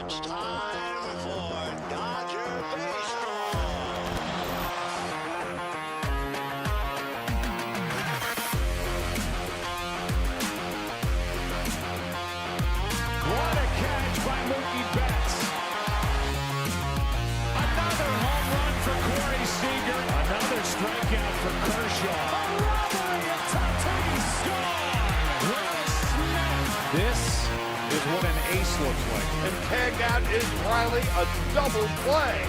It's time for Dodger Baseball. What a catch by Mookie Betts. Another home run for Corey Seager. Another strikeout for Kershaw. A robbery of Tatis. Gone. What a snap. This is what an ace looks like. And tagged out is Riley, a double play.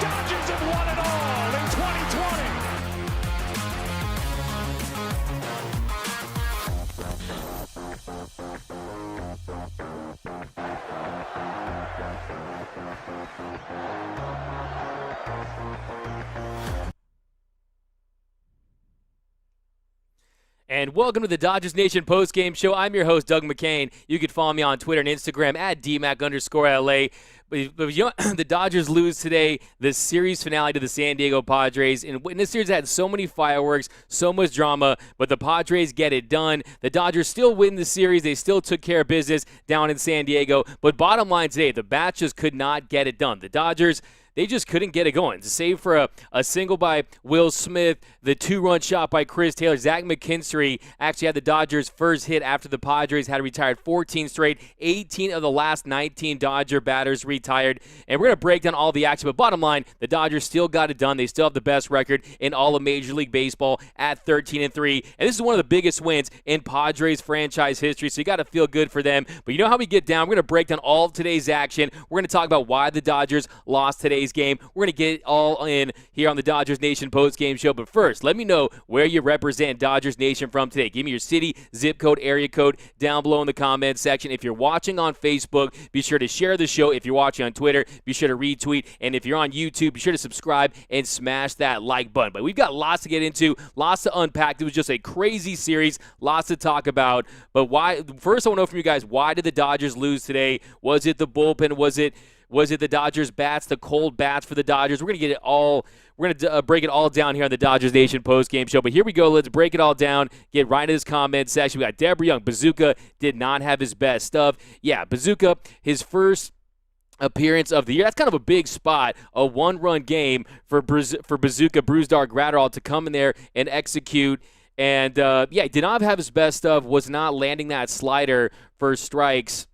Dodgers have won it all in 2020. And welcome to the Dodgers Nation postgame show. I'm your host, Doug McCain. You can follow me on Twitter and Instagram at DMac_LA. But you know, the Dodgers lose today, the series finale to the San Diego Padres. And in this series, had so many fireworks, so much drama, but the Padres get it done. The Dodgers still win the series. They still took care of business down in San Diego. But bottom line today, the bats just could not get it done. The Dodgers, they just couldn't get it going. Save for a single by Will Smith, the two-run shot by Chris Taylor. Zach McKinstry actually had the Dodgers' first hit after the Padres had retired 14 straight. 18 of the last 19 Dodger batters retired. And we're going to break down all the action. But bottom line, the Dodgers still got it done. They still have the best record in all of Major League Baseball at 13-3. And this is one of the biggest wins in Padres franchise history. So you got to feel good for them. But you know how we get down. We're going to break down all of today's action. We're going to talk about why the Dodgers lost today's game. We're going to get it all in here on the Dodgers Nation post-game show. But first, let me know where you represent Dodgers Nation from today. Give me your city, zip code, area code down below in the comments section. If you're watching on Facebook, be sure to share the show. If you're watching on Twitter, be sure to retweet. And if you're on YouTube, be sure to subscribe and smash that like button. But we've got lots to get into, lots to unpack. It was just a crazy series, lots to talk about. But why? First, I want to know from you guys, why did the Dodgers lose today? Was it the bullpen? Was it the Dodgers bats, the cold bats for the Dodgers? We're going to get it all. We're going to break it all down here on the Dodgers Nation postgame show. But here we go. Let's break it all down. Get right into this comment section. We got Deborah Young. Bazooka did not have his best stuff. Yeah, Bazooka, his first appearance of the year. That's kind of a big spot, a one-run game for Bazooka, Brusdar Graterol to come in there and execute. And, he did not have his best stuff, was not landing that slider for strikes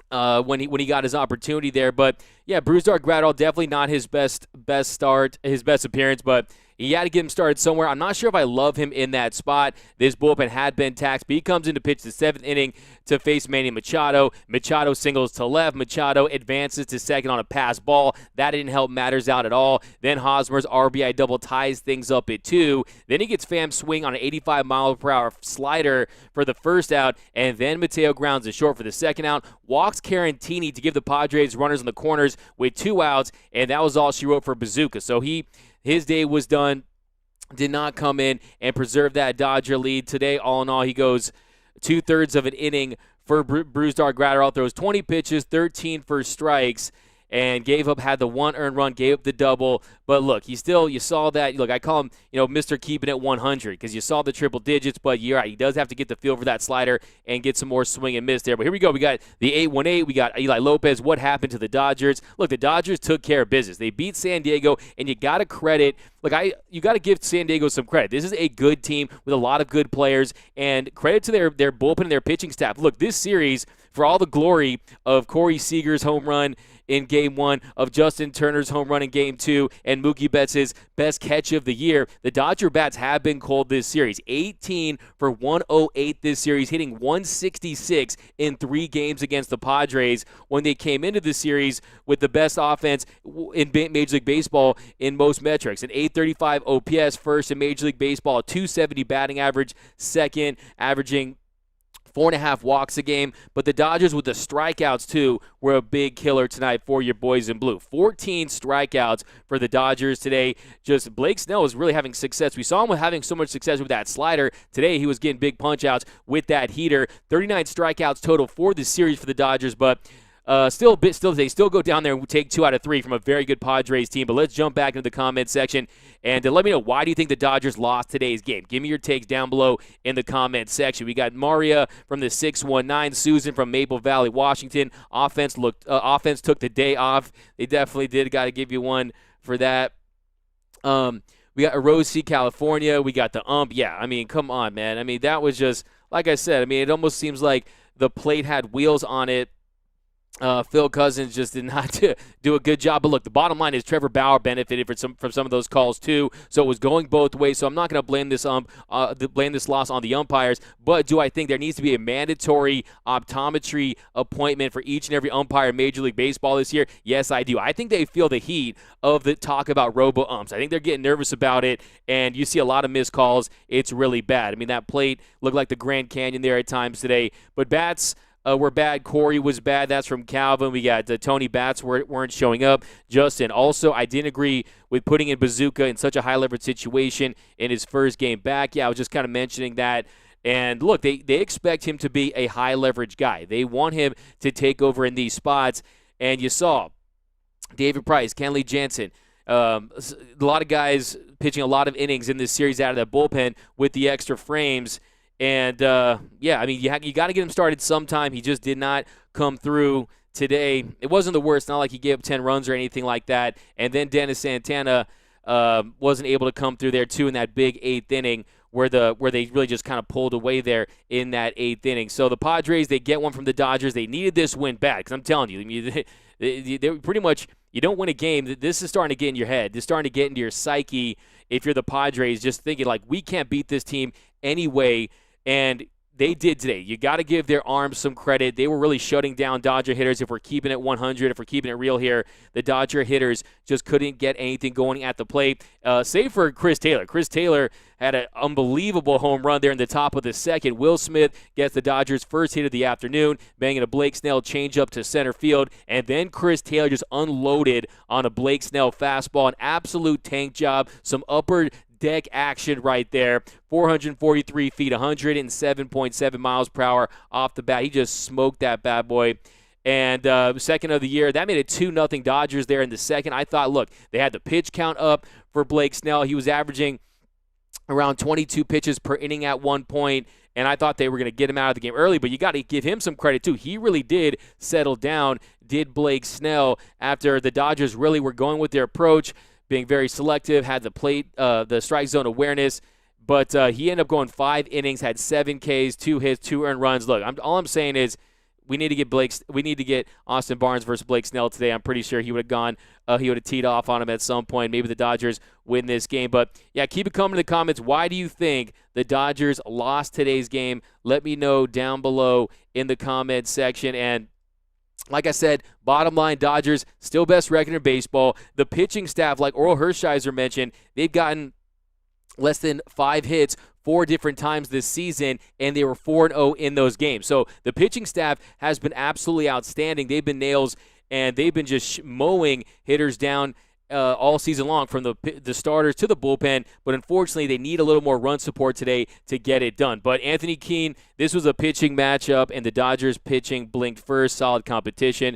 when he got his opportunity there. But yeah, Brusdar Graterol definitely not his best start, his best appearance, but he had to get him started somewhere. I'm not sure if I love him in that spot. This bullpen had been taxed, but he comes in to pitch the seventh inning to face Manny Machado. Machado singles to left. Machado advances to second on a pass ball. That didn't help matters out at all. Then Hosmer's RBI double ties things up at 2. Then he gets Pham swing on an 85-mile-per-hour slider for the first out, and then Mateo grounds it short for the second out. Walks Carantini to give the Padres runners in the corners with 2 outs, and that was all she wrote for Bazooka. So his day was done, did not come in and preserve that Dodger lead. Today, all in all, he goes 2/3 of an inning for Brusdar Graterol, throws 20 pitches, 13 for strikes, and had the 1 earned run, gave up the double. But look, you saw that. Look, I call him, Mr. Keeping It 100 because you saw the triple digits, but you're right. He does have to get the feel for that slider and get some more swing and miss there. But here we go. We got the 8-1-8. We got Eli Lopez. What happened to the Dodgers? Look, the Dodgers took care of business. They beat San Diego, and you got to credit. You got to give San Diego some credit. This is a good team with a lot of good players, and credit to their bullpen and their pitching staff. Look, this series, for all the glory of Corey Seager's home run in Game 1, of Justin Turner's home run in Game 2, and Mookie Betts' best catch of the year, the Dodger bats have been cold this series. 18 for 108 this series, hitting 166 in 3 games against the Padres when they came into the series with the best offense in Major League Baseball in most metrics. An 835 OPS, first in Major League Baseball, a 270 batting average, second, averaging 4.5 walks a game. But the Dodgers with the strikeouts, too, were a big killer tonight for your boys in blue. 14 strikeouts for the Dodgers today. Just Blake Snell was really having success. We saw him having so much success with that slider. Today he was getting big punch-outs with that heater. 39 strikeouts total for the series for the Dodgers, but they still go down there and take 2 out of 3 from a very good Padres team. But let's jump back into the comments section and let me know, why do you think the Dodgers lost today's game? Give me your takes down below in the comments section. We got Maria from the 619, Susan from Maple Valley, Washington. Offense took the day off. They definitely did. Got to give you one for that. We got Erosi, California. We got the ump. Yeah, I mean, come on, man. I mean, that was just, like I said, I mean, it almost seems like the plate had wheels on it. Phil Cousins just did not do a good job. But look, the bottom line is Trevor Bauer benefited from some of those calls too. So it was going both ways. So I'm not going to blame this loss on the umpires. But do I think there needs to be a mandatory optometry appointment for each and every umpire in Major League Baseball this year? Yes, I do. I think they feel the heat of the talk about robo-umps. I think they're getting nervous about it, and you see a lot of missed calls. It's really bad. I mean, that plate looked like the Grand Canyon there at times today. But bats were bad. Corey was bad. That's from Calvin. We got Tony Bats weren't showing up. Justin, also, I didn't agree with putting in Bazooka in such a high-leverage situation in his first game back. Yeah, I was just kind of mentioning that. And look, they expect him to be a high-leverage guy. They want him to take over in these spots. And you saw David Price, Kenley Jansen, a lot of guys pitching a lot of innings in this series out of that bullpen with the extra frames. And, yeah, I mean, you got to get him started sometime. He just did not come through today. It wasn't the worst. Not like he gave up 10 runs or anything like that. And then Dennis Santana wasn't able to come through there, too, in that big 8th inning where they really just kind of pulled away there in that 8th inning. So the Padres, they get one from the Dodgers. They needed this win bad because I'm telling you, I mean, they pretty much, you don't win a game. This is starting to get in your head. This is starting to get into your psyche if you're the Padres, just thinking, like, we can't beat this team anyway. And they did today. You got to give their arms some credit. They were really shutting down Dodger hitters. If we're keeping it 100, if we're keeping it real here, the Dodger hitters just couldn't get anything going at the plate, save for Chris Taylor. Chris Taylor had an unbelievable home run there in the top of the second. Will Smith gets the Dodgers' first hit of the afternoon, banging a Blake Snell changeup to center field, and then Chris Taylor just unloaded on a Blake Snell fastball. An absolute tank job, some upper deck action right there. 443 feet, 107.7 miles per hour off the bat. He just smoked that bad boy. And second of the year, that made it 2-0 Dodgers there in the second. I thought, look, they had the pitch count up for Blake Snell. He was averaging around 22 pitches per inning at one point, and I thought they were going to get him out of the game early, but you got to give him some credit too. He really did settle down, did Blake Snell, after the Dodgers really were going with their approach, being very selective, had the plate, the strike zone awareness, but he ended up going 5 innings, had 7 Ks, 2 hits, 2 earned runs. Look, all I'm saying is we need to get Austin Barnes versus Blake Snell today. I'm pretty sure he would have gone, he would have teed off on him at some point. Maybe the Dodgers win this game. But yeah, keep it coming in the comments. Why do you think the Dodgers lost today's game? Let me know down below in the comments section. And like I said, bottom line, Dodgers still best record in baseball. The pitching staff, like Oral Hershiser mentioned, they've gotten less than 5 hits 4 different times this season, and they were 4-0 in those games. So the pitching staff has been absolutely outstanding. They've been nails, and they've been just mowing hitters down all season long, from the starters to the bullpen. But unfortunately, they need a little more run support today to get it done. But Anthony Keene, this was a pitching matchup, and the Dodgers pitching blinked first. Solid competition.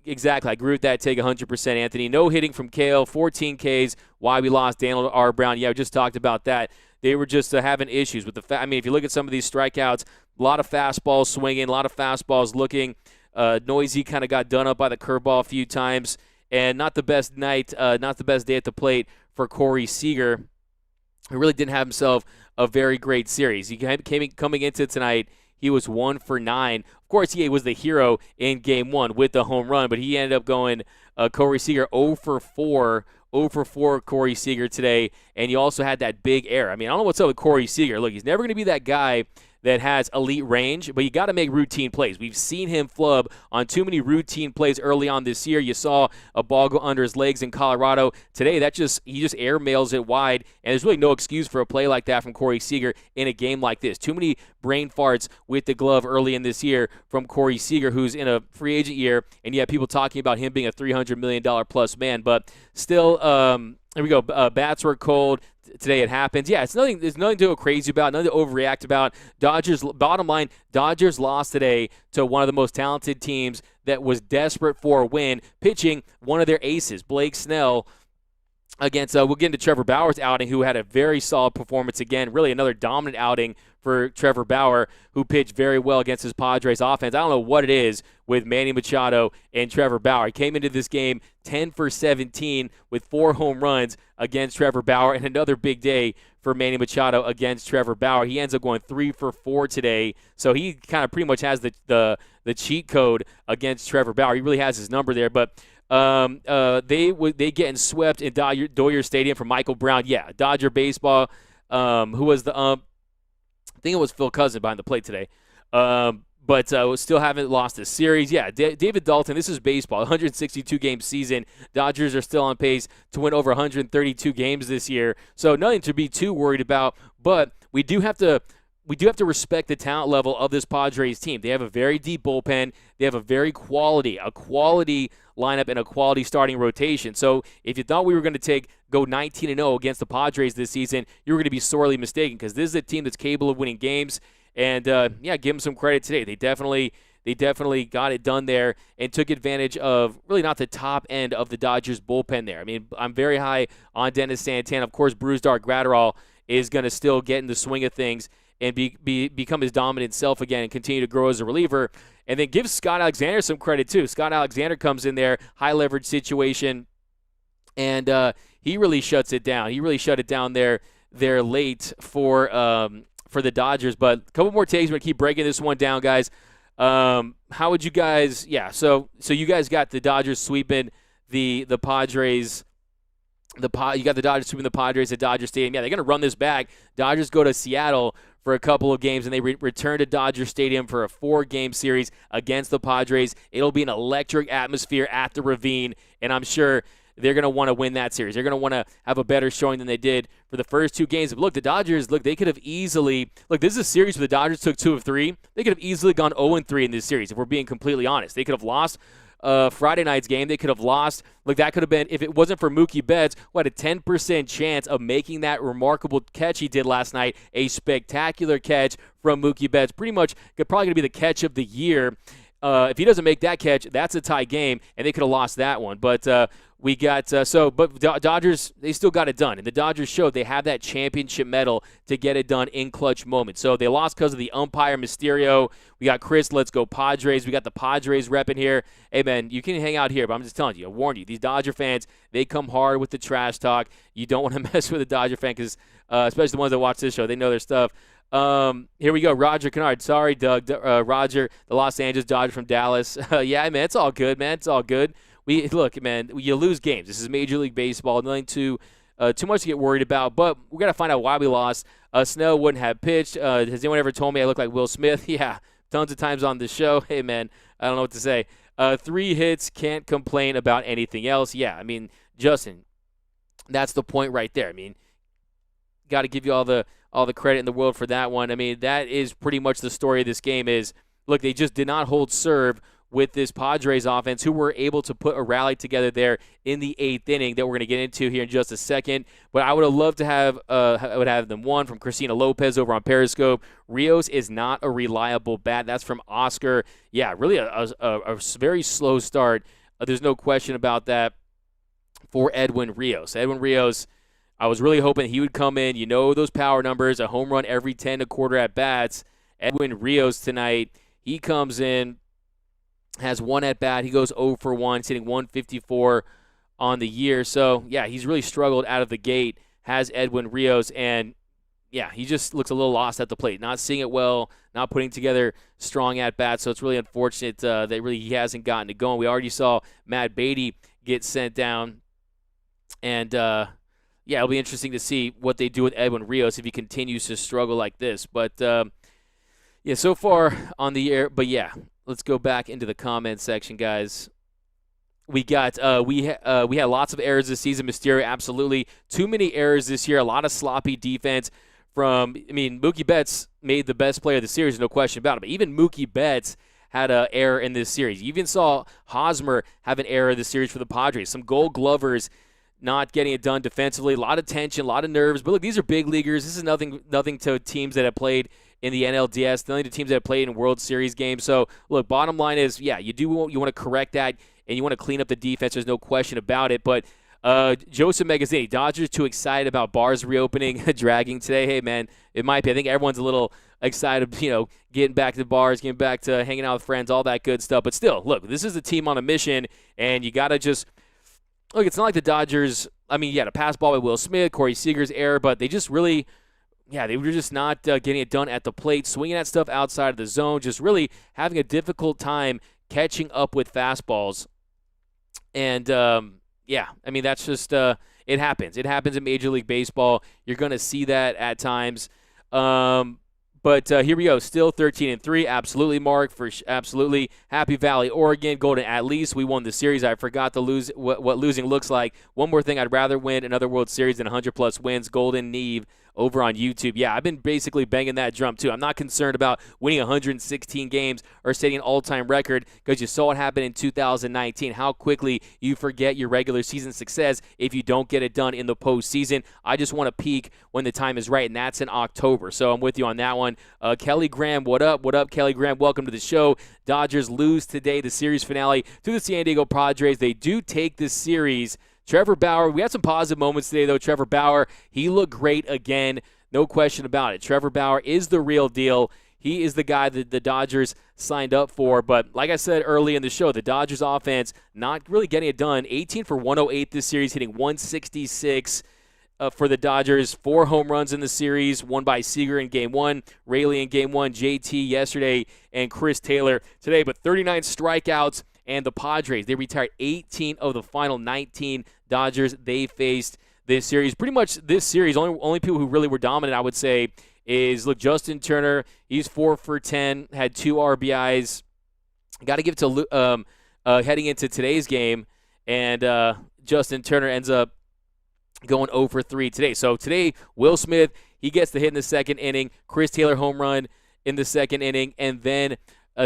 Exactly. I agree with that. Take 100%, Anthony. No hitting from Kale. 14 Ks. Why we lost Daniel R. Brown. Yeah, we just talked about that. They were just having issues with the I mean, if you look at some of these strikeouts, a lot of fastballs swinging, a lot of fastballs looking noisy, kind of got done up by the curveball a few times, and not the best night, not the best day at the plate for Corey Seager, who really didn't have himself a very great series. Coming into tonight, he was 1 for 9. Of course, he was the hero in Game 1 with the home run, but he ended up going Corey Seager 0 for 4. 0 for 4 Corey Seager today, and he also had that big error. I mean, I don't know what's up with Corey Seager. Look, he's never going to be that guy that has elite range, but you got to make routine plays. We've seen him flub on too many routine plays early on this year. You saw a ball go under his legs in Colorado. Today, he just air mails it wide, and there's really no excuse for a play like that from Corey Seager in a game like this. Too many brain farts with the glove early in this year from Corey Seager, who's in a free agent year, and you have people talking about him being a $300 million plus man. But still, here we go. Bats were cold. today it happens. Yeah, there's nothing to go crazy about, nothing to overreact about. Dodgers, bottom line, Dodgers lost today to one of the most talented teams that was desperate for a win, pitching one of their aces, Blake Snell, against, we'll get into Trevor Bauer's outing, who had a very solid performance again, really another dominant outing for Trevor Bauer, who pitched very well against his Padres offense. I don't know what it is with Manny Machado and Trevor Bauer. He came into this game 10 for 17 with 4 home runs against Trevor Bauer, and another big day for Manny Machado against Trevor Bauer. He ends up going 3 for 4 today, so he kind of pretty much has the cheat code against Trevor Bauer. He really has his number there, but they getting swept in Dodger Stadium from Michael Brown. Yeah, Dodger baseball. Who was the ump? I think it was Phil Cousin behind the plate today. But still haven't lost this series. Yeah, David Dalton, this is baseball, 162-game season. Dodgers are still on pace to win over 132 games this year. So nothing to be too worried about, but we do have to respect the talent level of this Padres team. They have a very deep bullpen. They have a quality lineup and a quality starting rotation. So if you thought we were going to go 19-0 against the Padres this season, you were going to be sorely mistaken, because this is a team that's capable of winning games. And give them some credit today. They definitely got it done there and took advantage of really not the top end of the Dodgers bullpen there. I mean, I'm very high on Dennis Santana. Of course, Brusdar Graterol is going to still get in the swing of things and become his dominant self again and continue to grow as a reliever. And then give Scott Alexander some credit, too. Scott Alexander comes in there, high-leverage situation, and he really shuts it down. He really shut it down there late for the Dodgers. But a couple more takes. We're going to keep breaking this one down, guys. How would you guys – yeah, so you guys got the Dodgers sweeping the Padres – you got the Dodgers sweeping the Padres at Dodger Stadium. Yeah, they're going to run this back. Dodgers go to Seattle for a couple of games, and they return to Dodger Stadium for a 4-game series against the Padres. It'll be an electric atmosphere at the Ravine, and I'm sure they're going to want to win that series. They're going to want to have a better showing than they did for the first 2 games. But look, the Dodgers, they could have easily – look, this is a series where the Dodgers took 2 of 3. They could have easily gone 0-3 in this series, if we're being completely honest. They could have lost Friday night's game. They could have lost. Look, that could have been, if it wasn't for Mookie Betts, a 10% chance of making that remarkable catch he did last night, a spectacular catch from Mookie Betts. Pretty much probably going to be the catch of the year. If he doesn't make that catch, that's a tie game, and they could have lost that one. But Dodgers, they still got it done. And the Dodgers showed they have that championship medal to get it done in clutch moments. So they lost because of the umpire Mysterio. We got Chris, let's go Padres. We got the Padres repping here. Hey, man, you can hang out here, but I'm just telling you, I warned you. These Dodger fans, they come hard with the trash talk. You don't want to mess with a Dodger fan, because especially the ones that watch this show, they know their stuff. Here we go. Roger Kennard. Sorry, Doug. Roger, the Los Angeles Dodgers from Dallas. Yeah, man, it's all good, man. It's all good. Look, man, you lose games. This is Major League Baseball. Nothing too much to get worried about, but we got to find out why we lost. Snell wouldn't have pitched. Has anyone ever told me I look like Will Smith? Yeah, tons of times on the show. Hey, man, I don't know what to say. 3 hits, can't complain about anything else. Yeah, I mean, Justin, that's the point right there. I mean, got to give you all the credit in the world for that one. I mean, that is pretty much the story of this game is, look, they just did not hold serve with this Padres offense, who were able to put a rally together there in the 8th inning that we're going to get into here in just a second. But I would have loved to have them one from Christina Lopez over on Periscope. Rios is not a reliable bat. That's from Oscar. Yeah, really a very slow start. There's no question about that for Edwin Rios. Edwin Rios, I was really hoping he would come in. You know those power numbers, a home run every 10 1/4 at-bats. Edwin Rios tonight, he comes in, has 1 at-bat. He goes 0 for 1. He's hitting 154 on the year. So, yeah, he's really struggled out of the gate, has Edwin Rios. And, yeah, he just looks a little lost at the plate. Not seeing it well, not putting together strong at-bats. So it's really unfortunate that he hasn't gotten it going. We already saw Matt Beatty get sent down. And, yeah, it'll be interesting to see what they do with Edwin Rios if he continues to struggle like this. But, yeah, so far on the air. But, yeah. Let's go back into the comment section, guys. We got we had lots of errors this season. Mysterio, absolutely. Too many errors this year. A lot of sloppy defense Mookie Betts made the best player of the series, no question about it. But even Mookie Betts had an error in this series. You even saw Hosmer have an error in the series for the Padres. Some Gold Glovers not getting it done defensively. A lot of tension, a lot of nerves. But look, these are big leaguers. This is nothing to teams that have played in the NLDS, nothing to teams that have played in World Series games. So, look, bottom line is, yeah, you want to correct that, and you want to clean up the defense. There's no question about it. But Joseph Magazzini, Dodgers too excited about bars reopening, dragging today. Hey, man, it might be. I think everyone's a little excited, getting back to the bars, getting back to hanging out with friends, all that good stuff. But still, look, this is a team on a mission, and you got to just – look, it's not like the Dodgers – I mean, yeah, the pass ball by Will Smith, Corey Seager's error, but they just really – yeah, they were just not getting it done at the plate, swinging at stuff outside of the zone, just really having a difficult time catching up with fastballs. And, yeah, I mean, that's just it happens. It happens in Major League Baseball. You're going to see that at times. But here we go. Still 13-3. Absolutely, Mark. Absolutely. Happy Valley, Oregon. Golden, at least we won the series. I forgot to lose what losing looks like. One more thing. I'd rather win another World Series than 100-plus wins. Golden Neve over on YouTube. Yeah, I've been basically banging that drum, too. I'm not concerned about winning 116 games or setting an all-time record because you saw what happened in 2019, how quickly you forget your regular season success if you don't get it done in the postseason. I just want to peak when the time is right, and that's in October. So I'm with you on that one. Kelly Graham, what up? What up, Kelly Graham? Welcome to the show. Dodgers lose today, the series finale, to the San Diego Padres. They do take this series. Trevor Bauer, we had some positive moments today, though. Trevor Bauer, he looked great again. No question about it. Trevor Bauer is the real deal. He is the guy that the Dodgers signed up for. But like I said early in the show, the Dodgers offense not really getting it done. 18 for 108 this series, hitting 166 for the Dodgers. 4 home runs in the series, one by Seager in Game 1, Raley in Game 1, JT yesterday, and Chris Taylor today. But 39 strikeouts. And the Padres, they retired 18 of the final 19 Dodgers they faced this series. Pretty much this series, only people who really were dominant, I would say, is, look, Justin Turner. He's 4 for 10, had 2 RBIs. Got to give it to heading into today's game. And Justin Turner ends up going 0 for 3 today. So today, Will Smith, he gets the hit in the second inning. Chris Taylor home run in the second inning. And then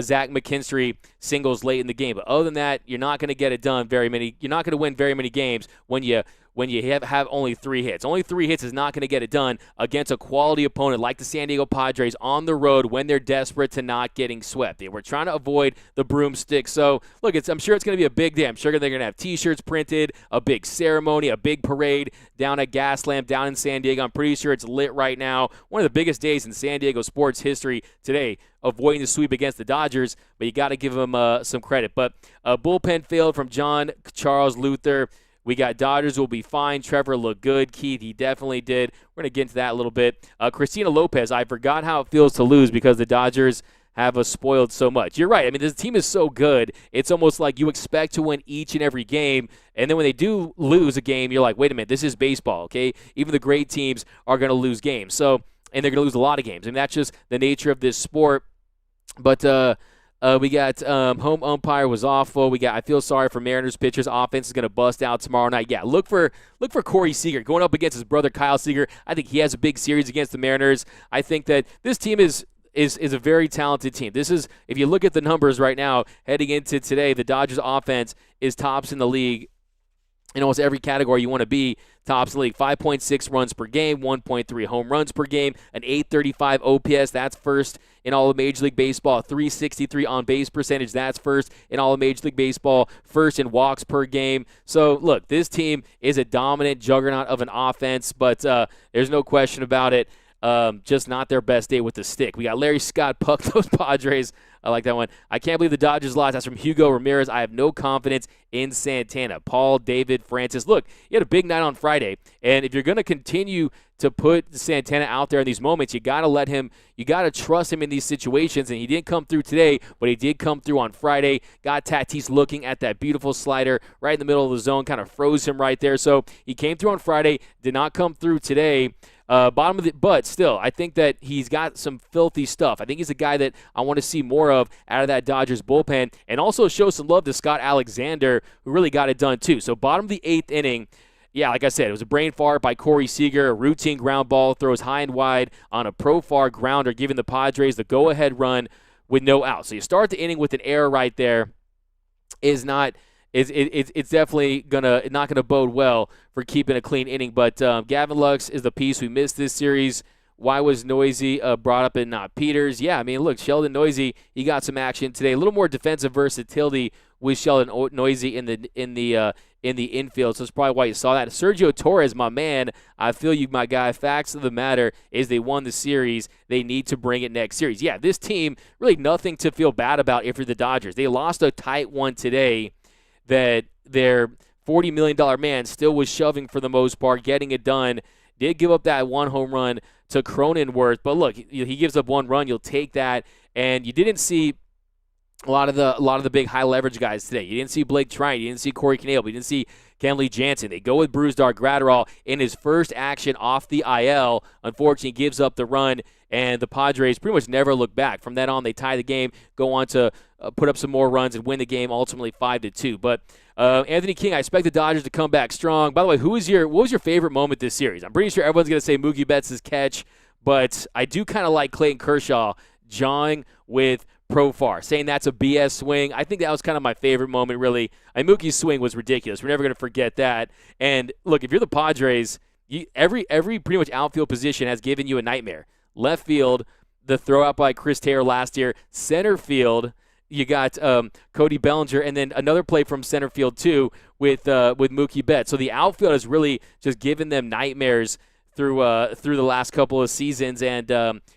Zach McKinstry singles late in the game. But other than that, you're not going to get it done very many. You're not going to win very many games when you have only 3 hits. Only 3 hits is not going to get it done against a quality opponent like the San Diego Padres on the road when they're desperate to not getting swept. They were trying to avoid the broomstick. So, look, I'm sure it's going to be a big day. I'm sure they're going to have T-shirts printed, a big ceremony, a big parade down at Gaslamp down in San Diego. I'm pretty sure it's lit right now. One of the biggest days in San Diego sports history today, avoiding the sweep against the Dodgers, but you got to give them some credit. But bullpen failed from John Charles Luther. We got Dodgers will be fine. Trevor looked good. Keith, he definitely did. We're going to get into that a little bit. Christina Lopez, I forgot how it feels to lose because the Dodgers have us spoiled so much. You're right. I mean, this team is so good. It's almost like you expect to win each and every game, and then when they do lose a game, you're like, wait a minute, this is baseball, okay? Even the great teams are going to lose games. So, and they're going to lose a lot of games. I mean, that's just the nature of this sport. But we got home umpire was awful. We got I feel sorry for Mariners pitchers. Offense is going to bust out tomorrow night. Yeah, look for Corey Seager going up against his brother Kyle Seager. I think he has a big series against the Mariners. I think that this team is a very talented team. This is, if you look at the numbers right now heading into today, the Dodgers offense is tops in the league in almost every category you want to be. Tops in the league, 5.6 runs per game, 1.3 home runs per game, an 835 OPS, that's first in all of Major League Baseball, 363 on-base percentage, that's first in all of Major League Baseball, first in walks per game. So, look, this team is a dominant juggernaut of an offense, but there's no question about it. Just not their best day with the stick. We got Larry Scott, puck those Padres. I like that one. I can't believe the Dodgers lost. That's from Hugo Ramirez. I have no confidence in Santana. Paul, David, Francis. Look, you had a big night on Friday, and if you're going to continue to put Santana out there in these moments, you got to let him, you got to trust him in these situations, and he didn't come through today, but he did come through on Friday. Got Tatis looking at that beautiful slider right in the middle of the zone, kind of froze him right there. So he came through on Friday, did not come through today. Bottom of the, but still, I think that he's got some filthy stuff. I think he's a guy that I want to see more of out of that Dodgers bullpen, and also show some love to Scott Alexander, who really got it done too. So bottom of the 8th inning, yeah, like I said, it was a brain fart by Corey Seager, a routine ground ball, throws high and wide on a profar grounder, giving the Padres the go-ahead run with no out. So you start the inning with an error right there is not it's definitely not gonna bode well for keeping a clean inning. But Gavin Lux is the piece we missed this series. Why was Noisy brought up and not Peters? Yeah, I mean, look, Sheldon Noisy, he got some action today. A little more defensive versatility with Sheldon Noisy in the infield, so that's probably why you saw that. Sergio Torres, my man, I feel you, my guy. Facts of the matter is they won the series. They need to bring it next series. Yeah, this team, really nothing to feel bad about if you're the Dodgers. They lost a tight one today that their $40 million man still was shoving for the most part, getting it done. Did give up that one home run to Cronenworth, but look, he gives up one run. You'll take that, and you didn't see a lot of the big high leverage guys today. You didn't see Blake Triant. You didn't see Corey Knebel. You didn't see Kenley Jansen. They go with Brusdar Graterol in his first action off the IL. Unfortunately, gives up the run, and the Padres pretty much never look back. From then on, they tie the game, go on to put up some more runs and win the game, ultimately 5-2. But Anthony King, I expect the Dodgers to come back strong. By the way, what was your favorite moment this series? I'm pretty sure everyone's going to say Mookie Betts' catch, but I do kind of like Clayton Kershaw jawing with Profar, saying that's a BS swing. I think that was kind of my favorite moment, really. Mookie's swing was ridiculous. We're never going to forget that. And look, if you're the Padres, every pretty much outfield position has given you a nightmare. Left field, the throw out by Chris Taylor last year. Center field, you got Cody Bellinger, and then another play from center field too with Mookie Betts. So the outfield has really just given them nightmares through the last couple of seasons. And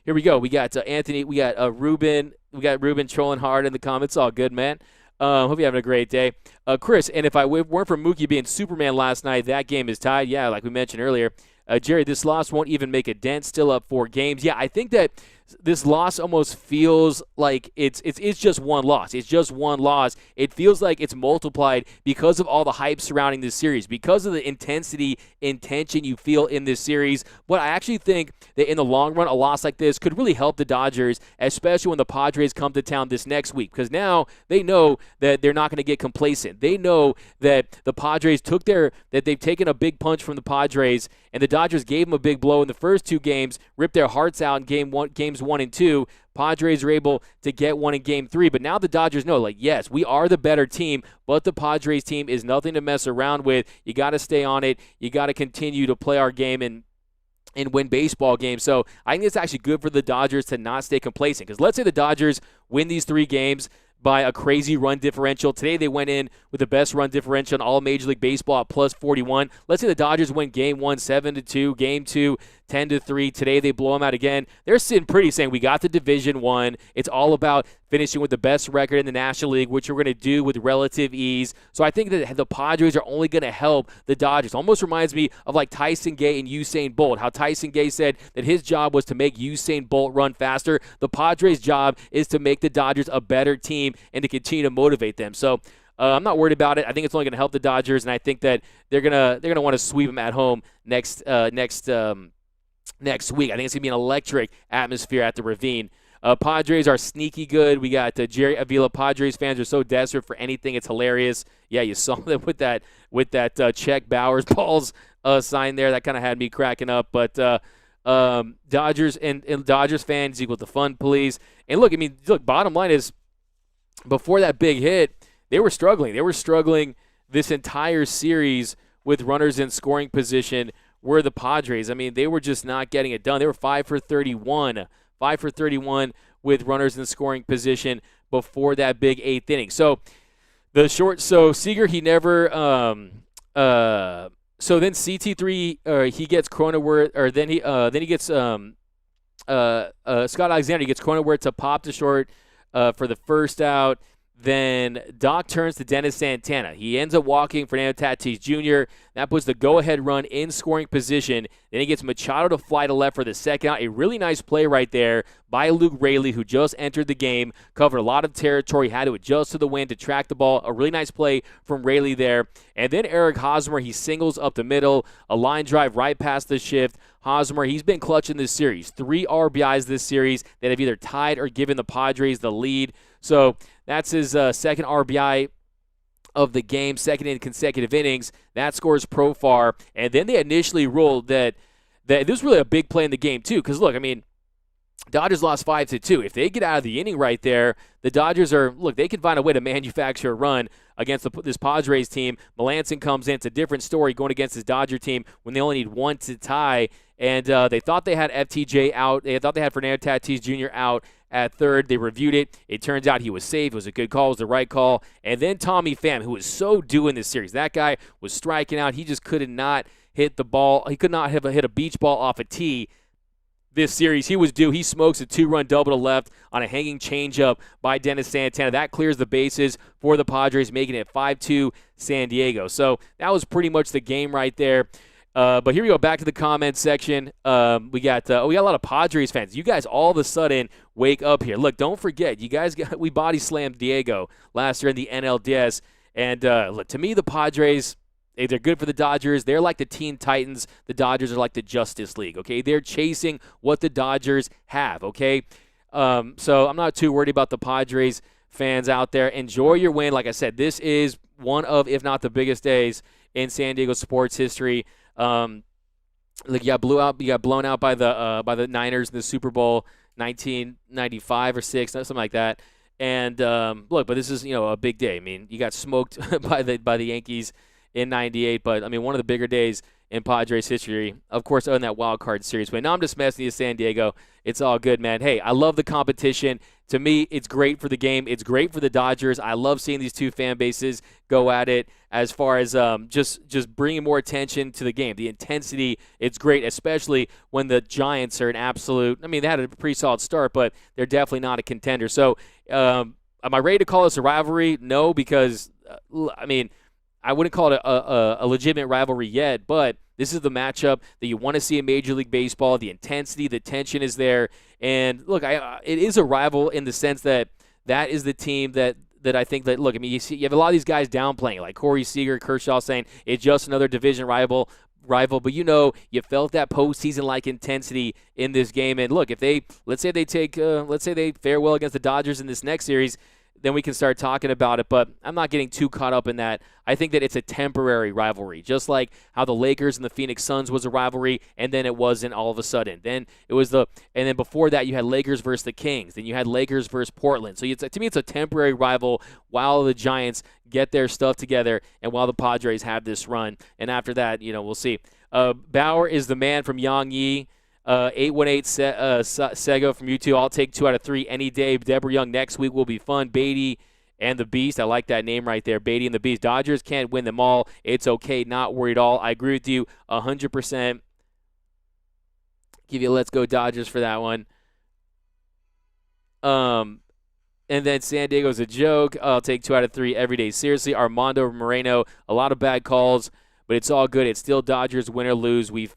here we go. We got Anthony. We got Ruben. We got Ruben trolling hard in the comments. All good, man. Hope you're having a great day. Chris, and if I weren't for Mookie being Superman last night, that game is tied. Yeah, like we mentioned earlier. Jerry, this loss won't even make a dent. Still up 4 games. Yeah, I think that this loss almost feels like it's just one loss. It's just one loss. It feels like it's multiplied because of all the hype surrounding this series, because of the intensity and tension you feel in this series. But I actually think that in the long run, a loss like this could really help the Dodgers, especially when the Padres come to town this next week, because now they know that they're not going to get complacent. They know that the Padres that they've taken a big punch from the Padres, and the Dodgers gave them a big blow in the first 2 games, ripped their hearts out in games 1 and 2. Padres are able to get one in game 3, but now the Dodgers know, like, yes, we are the better team, but the Padres team is nothing to mess around with. You got to stay on it. You got to continue to play our game and win baseball games. So I think it's actually good for the Dodgers to not stay complacent, because let's say the Dodgers win these 3 games by a crazy run differential. Today they went in with the best run differential in all of Major League Baseball at plus 41. Let's say the Dodgers win game 1 7-2, game 2 10-3. Today they blow them out again. They're sitting pretty, saying we got the division won. It's all about finishing with the best record in the National League, which we're going to do with relative ease. So I think that the Padres are only going to help the Dodgers. Almost reminds me of like Tyson Gay and Usain Bolt, how Tyson Gay said that his job was to make Usain Bolt run faster. The Padres' job is to make the Dodgers a better team and to continue to motivate them. So I'm not worried about it. I think it's only going to help the Dodgers, and I think that they're gonna want to sweep them at home next week. I think it's going to be an electric atmosphere at the Ravine. Padres are sneaky good. We got Jerry Avila. Padres fans are so desperate for anything. It's hilarious. Yeah, you saw them with that check Bauer's balls sign there. That kind of had me cracking up. But Dodgers and Dodgers fans equal the fun police. And look, bottom line is, before that big hit, they were struggling. They were struggling this entire series with runners in scoring position. Were the Padres. They were just not getting it done. They were 5 for 31. 5 for 31 with runners in scoring position before that big 8th inning. So Seager, he never so then CT3 he gets Cronenworth, or then he gets Scott Alexander, he gets Cronenworth to pop to short for the first out. Then Doc turns to Dennis Santana. He ends up walking Fernando Tatis Jr. That puts the go-ahead run in scoring position. Then he gets Machado to fly to left for the second out. A really nice play right there by Luke Raley, who just entered the game, covered a lot of territory, had to adjust to the wind to track the ball. A really nice play from Raley there. And then Eric Hosmer, he singles up the middle, a line drive right past the shift. Hosmer, he's been clutch in this series. 3 RBIs this series that have either tied or given the Padres the lead. So that's his second RBI of the game, second in consecutive innings. That scores Profar. And then they initially ruled that this was really a big play in the game, too. Because, look, Dodgers lost 5-2. If they get out of the inning right there, the Dodgers they can find a way to manufacture a run against this Padres team. Melanson comes in. It's a different story going against this Dodger team when they only need one to tie. And they thought they had FTJ out. They thought they had Fernando Tatis Jr. out at third. They reviewed it. It turns out he was safe. It was a good call. It was the right call. And then Tommy Pham, who was so due in this series. That guy was striking out. He just could not hit the ball. He could not have hit a beach ball off a tee this series. He was due. He smokes a 2-run double to left on a hanging changeup by Dennis Santana. That clears the bases for the Padres, making it 5-2 San Diego. So that was pretty much the game right there. But here we go, back to the comments section. We got a lot of Padres fans. You guys all of a sudden wake up here. Look, don't forget, we body slammed Diego last year in the NLDS. And look, to me, the Padres, they're good for the Dodgers. They're like the Teen Titans. The Dodgers are like the Justice League, okay? They're chasing what the Dodgers have, okay? So I'm not too worried about the Padres fans out there. Enjoy your win. Like I said, this is one of, if not the biggest days in San Diego sports history. You got blown out by the Niners in the Super Bowl 1995 or 6, something like that. And but this is a big day. I mean, you got smoked by the Yankees in '98, but I mean, one of the bigger days in Padres history. Of course, other than that wild card series win. Now I'm just messing with San Diego. It's all good, man. Hey, I love the competition. To me, it's great for the game. It's great for the Dodgers. I love seeing these two fan bases go at it as far as just bringing more attention to the game. The intensity, it's great, especially when the Giants are an absolute – I mean, they had a pretty solid start, but they're definitely not a contender. So am I ready to call this a rivalry? No, because, I wouldn't call it a legitimate rivalry yet, but this is the matchup that you want to see in Major League Baseball. The intensity, the tension is there. And, look, it is a rival in the sense that is the team that I think that, look, I mean, you have a lot of these guys downplaying, like Corey Seager, Kershaw saying it's just another division rival, but you felt that postseason-like intensity in this game. And, look, if let's say they fare well against the Dodgers in this next series, then we can start talking about it, but I'm not getting too caught up in that. I think that it's a temporary rivalry, just like how the Lakers and the Phoenix Suns was a rivalry, and then it wasn't all of a sudden. Then it was and then before that you had Lakers versus the Kings, then you had Lakers versus Portland. So to me, it's a temporary rival while the Giants get their stuff together and while the Padres have this run. And after that, we'll see. Bauer is the man from Yangyi. 818 Sego from YouTube. I'll take 2 out of 3 any day. Deborah Young next week will be fun. Beatty and the Beast. I like that name right there. Beatty and the Beast. Dodgers can't win them all. It's okay. Not worried at all. I agree with you 100%. Give you a let's go Dodgers for that one. And then San Diego's a joke. I'll take 2 out of 3 every day. Seriously, Armando Moreno. A lot of bad calls, but it's all good. It's still Dodgers win or lose. We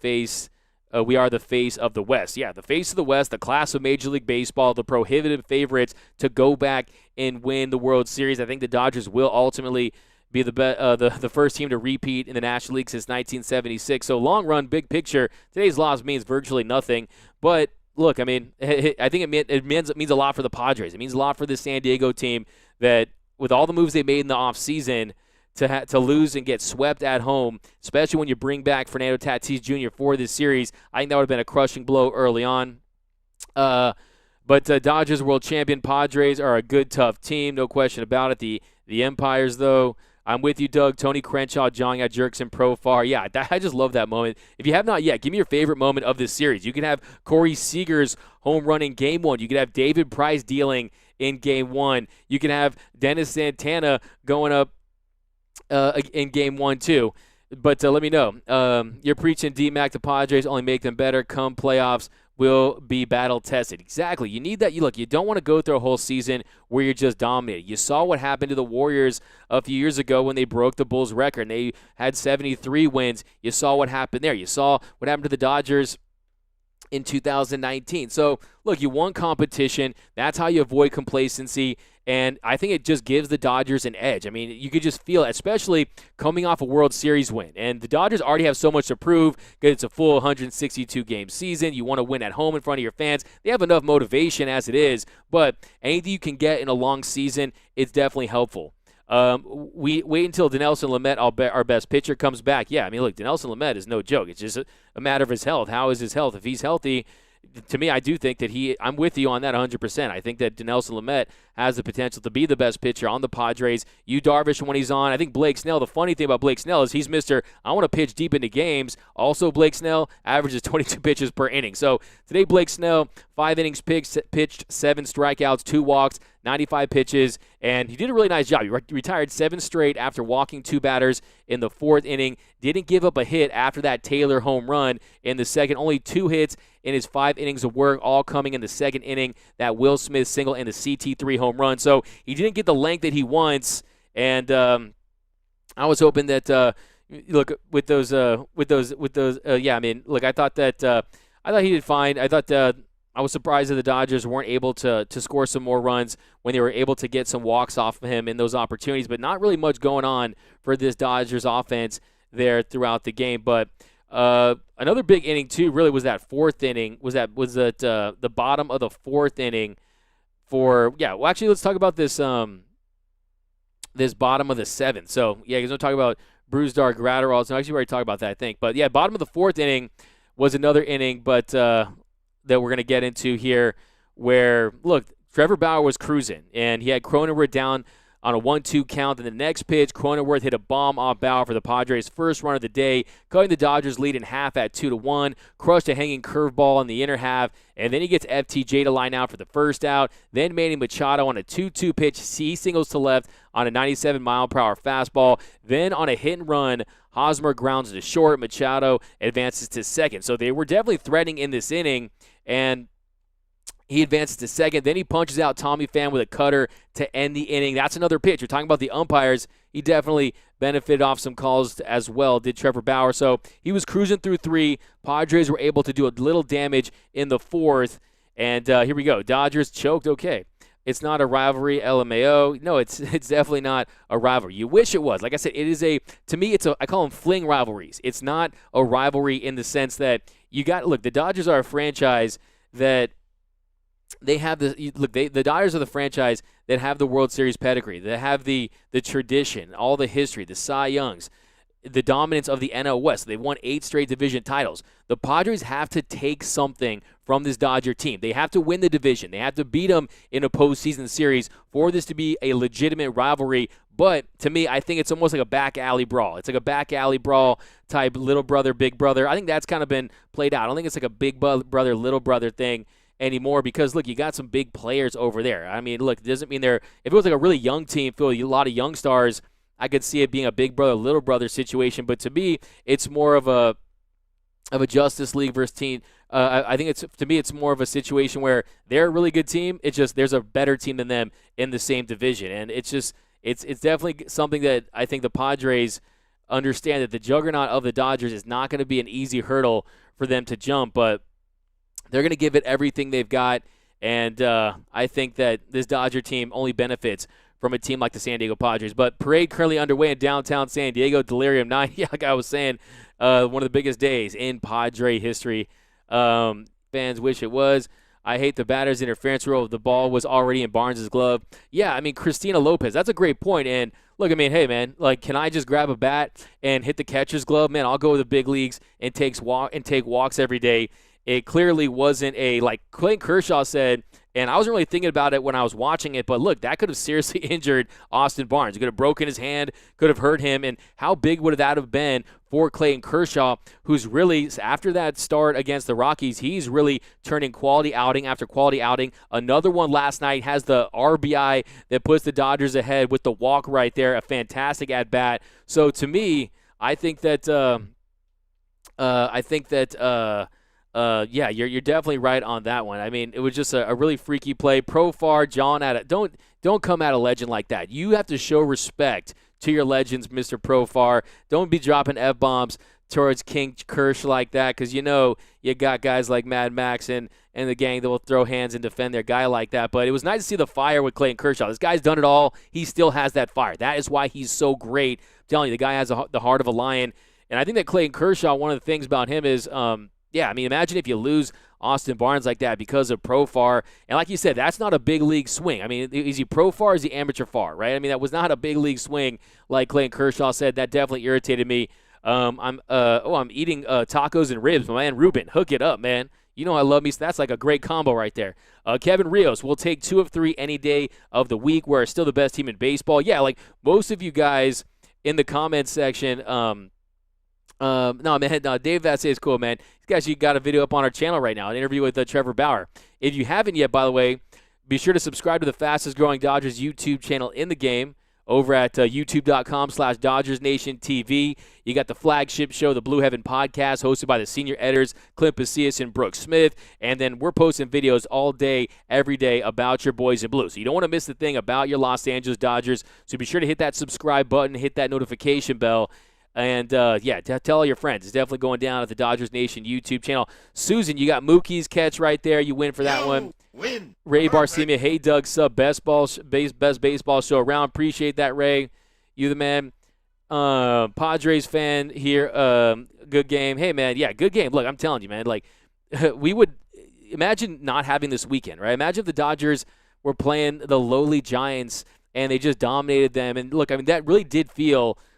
are the face of the West. Yeah, the face of the West, the class of Major League Baseball, the prohibitive favorites to go back and win the World Series. I think the Dodgers will ultimately be the first team to repeat in the National League since 1976. So long run, big picture, today's loss means virtually nothing. But look, I mean, I think it means a lot for the Padres. It means a lot for the San Diego team that with all the moves they made in the offseason, to lose and get swept at home, especially when you bring back Fernando Tatis Jr. for this series, I think that would have been a crushing blow early on. But Dodgers world champion Padres are a good, tough team, no question about it. The Empires, though, I'm with you, Doug. Tony Crenshaw, John at Jerkson, Profar. Yeah, I just love that moment. If you have not yet, give me your favorite moment of this series. You can have Corey Seager's home run in Game 1. You can have David Price dealing in Game 1. You can have Dennis Santana going up in Game 1, too. But let me know. You're preaching D-Mac. The Padres only make them better. Come playoffs, will be battle-tested. Exactly. You need that. You don't want to go through a whole season where you're just dominated. You saw what happened to the Warriors a few years ago when they broke the Bulls' record, and they had 73 wins. You saw what happened there. You saw what happened to the Dodgers in 2019. So, look, you want competition. That's how you avoid complacency. And I think it just gives the Dodgers an edge. I mean, you could just feel it, especially coming off a World Series win. And the Dodgers already have so much to prove because it's a full 162-game season. You want to win at home in front of your fans. They have enough motivation as it is, but anything you can get in a long season, it's definitely helpful. We wait until Dinelson Lamet, our best pitcher, comes back. Yeah, I mean, look, Dinelson Lamet is no joke. It's just a matter of his health. How is his health? If he's healthy, to me, I do think that I'm with you on that 100%. I think that Dinelson Lamet has the potential to be the best pitcher on the Padres. Yu Darvish when he's on. I think Blake Snell, the funny thing about Blake Snell is he's Mr. I want to pitch deep into games. Also, Blake Snell averages 22 pitches per inning. So today, Blake Snell, 5 innings pitched 7 strikeouts, 2 walks, 95 pitches, and he did a really nice job. He retired 7 straight after walking 2 batters in the 4th inning. Didn't give up a hit after that Taylor home run in the 2nd. Only 2 hits in his 5 innings of work, all coming in the 2nd inning. That Will Smith single and the CT3 home run. So he didn't get the length that he wants, and I was hoping that look with those. Yeah, I mean, look, I thought he did fine. I thought I was surprised that the Dodgers weren't able to score some more runs when they were able to get some walks off of him in those opportunities, but not really much going on for this Dodgers offense there throughout the game. But another big inning too really was that 4th inning. Was the bottom of the 4th inning well, actually, let's talk about this this bottom of the 7th. So yeah, because we'll talk about Brusdar, Gratterall. So actually we already talked about that, I think. But yeah, bottom of the 4th inning was another inning, but that we're going to get into here where, look, Trevor Bauer was cruising, and he had Cronenworth down on a 1-2 count. And the next pitch, Cronenworth hit a bomb off Bauer for the Padres' first run of the day, cutting the Dodgers' lead in half at 2-1, crushed a hanging curveball in the inner half, and then he gets FTJ to line out for the first out. Then Manny Machado on a 2-2 pitch, he singles to left on a 97-mile-per-hour fastball. Then on a hit and run, Hosmer grounds to short. Machado advances to second. So they were definitely threatening in this inning, and he advances to second. Then he punches out Tommy Pham with a cutter to end the inning. That's another pitch. You're talking about the umpires. He definitely benefited off some calls as well, did Trevor Bauer. So he was cruising through 3. Padres were able to do a little damage in the 4th. And here we go. Dodgers choked. Okay. It's not a rivalry, LMAO. No, it's definitely not a rivalry. You wish it was. Like I said, it is to me, I call them fling rivalries. It's not a rivalry in the sense that the Dodgers are a franchise that they have the Dodgers are the franchise that have the World Series pedigree, that have the tradition, all the history, the Cy Youngs, the dominance of the NL West. They've won 8 straight division titles. The Padres have to take something from this Dodger team. They have to win the division. They have to beat them in a postseason series for this to be a legitimate rivalry. But to me, I think it's almost like a back alley brawl. It's like a back alley brawl type little brother, big brother. I think that's kind of been played out. I don't think it's like a big brother, little brother thing anymore because, look, you got some big players over there. I mean, look, it doesn't mean if it was like a really young team filled with a lot of young stars, I could see it being a big brother, little brother situation. But to me, it's more of a Justice League versus team. I think it's more of a situation where they're a really good team. It's just there's a better team than them in the same division. And it's definitely something that I think the Padres understand, that the juggernaut of the Dodgers is not going to be an easy hurdle for them to jump, but they're going to give it everything they've got, and I think that this Dodger team only benefits from a team like the San Diego Padres. But parade currently underway in downtown San Diego, Delirium 9. Yeah, like I was saying, one of the biggest days in Padre history. Fans wish it was. I hate the batter's interference rule. The ball was already in Barnes' glove. Yeah, I mean, Christina Lopez, that's a great point. And look, I mean, hey, man, like, can I just grab a bat and hit the catcher's glove? Man, I'll go to the big leagues and take walks every day. It clearly wasn't like Clayton Kershaw said, and I wasn't really thinking about it when I was watching it, but look, that could have seriously injured Austin Barnes. It could have broken his hand, could have hurt him, and how big would that have been for Clayton Kershaw, who's really, after that start against the Rockies, he's really turning quality outing after quality outing. Another one last night, has the RBI that puts the Dodgers ahead with the walk right there, a fantastic at-bat. So to me, I think that yeah, you're definitely right on that one. I mean, it was just a really freaky play. Profar, John, don't come at a legend like that. You have to show respect to your legends, Mr. Profar. Don't be dropping F-bombs towards King Kershaw like that, because you got guys like Mad Max and the gang that will throw hands and defend their guy like that. But it was nice to see the fire with Clayton Kershaw. This guy's done it all. He still has that fire. That is why he's so great. I'm telling you, the guy has the heart of a lion. And I think that Clayton Kershaw, one of the things about him is yeah, I mean, imagine if you lose Austin Barnes like that because of Profar. And like you said, that's not a big league swing. I mean, is he Profar or is he amateur far, right? I mean, that was not a big league swing like Clayton Kershaw said. That definitely irritated me. I'm eating tacos and ribs. My man Ruben, hook it up, man. You know I love me. So that's like a great combo right there. Kevin Rios will take 2 of 3 any day of the week. We're still the best team in baseball. Yeah, like most of you guys in the comments section. No, man, no, Dave Vassay is cool, man. Guys, you got a video up on our channel right now, an interview with Trevor Bauer. If you haven't yet, by the way, be sure to subscribe to the fastest growing Dodgers YouTube channel in the game over at youtube.com/DodgersNationTV. You got the flagship show, the Blue Heaven Podcast, hosted by the senior editors, Clint Pasillas and Brooke Smith. And then we're posting videos all day, every day about your boys in blue. So you don't want to miss the thing about your Los Angeles Dodgers. So be sure to hit that subscribe button, hit that notification bell. And, tell all your friends. It's definitely going down at the Dodgers Nation YouTube channel. Susan, you got Mookie's catch right there. You win for that one. Win. Ray Barcemia, hey, Doug, sub, best baseball show around. Appreciate that, Ray. You the man. Padres fan here. Good game. Hey, man, yeah, good game. Look, I'm telling you, man, like, we would imagine not having this weekend, right? Imagine if the Dodgers were playing the lowly Giants and they just dominated them. And, look, I mean, that really did feel –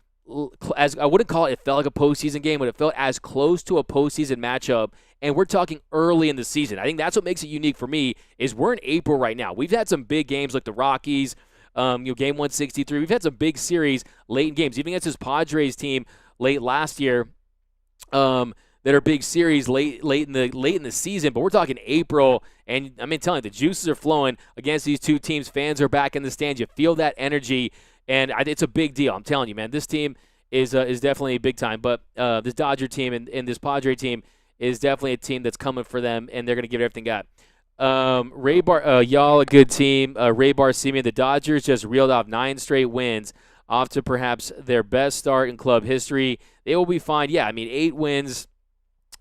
as I wouldn't call it felt like a postseason game, but it felt as close to a postseason matchup, and we're talking early in the season. I think that's what makes it unique for me is we're in April right now. We've had some big games like the Rockies, game 163. We've had some big series late in games, even against this Padres team late last year, that are big series late in the season. But we're talking April, and I mean, telling you, the juices are flowing against these two teams. Fans are back in the stands. You feel that energy. And it's a big deal. I'm telling you, man. This team is definitely big time. But this Dodger team and this Padre team is definitely a team that's coming for them, and they're going to give it everything got. Y'all a good team. Ray Barcemia, the Dodgers just reeled off 9 straight wins, off to perhaps their best start in club history. They will be fine. Yeah, I mean, 8 wins.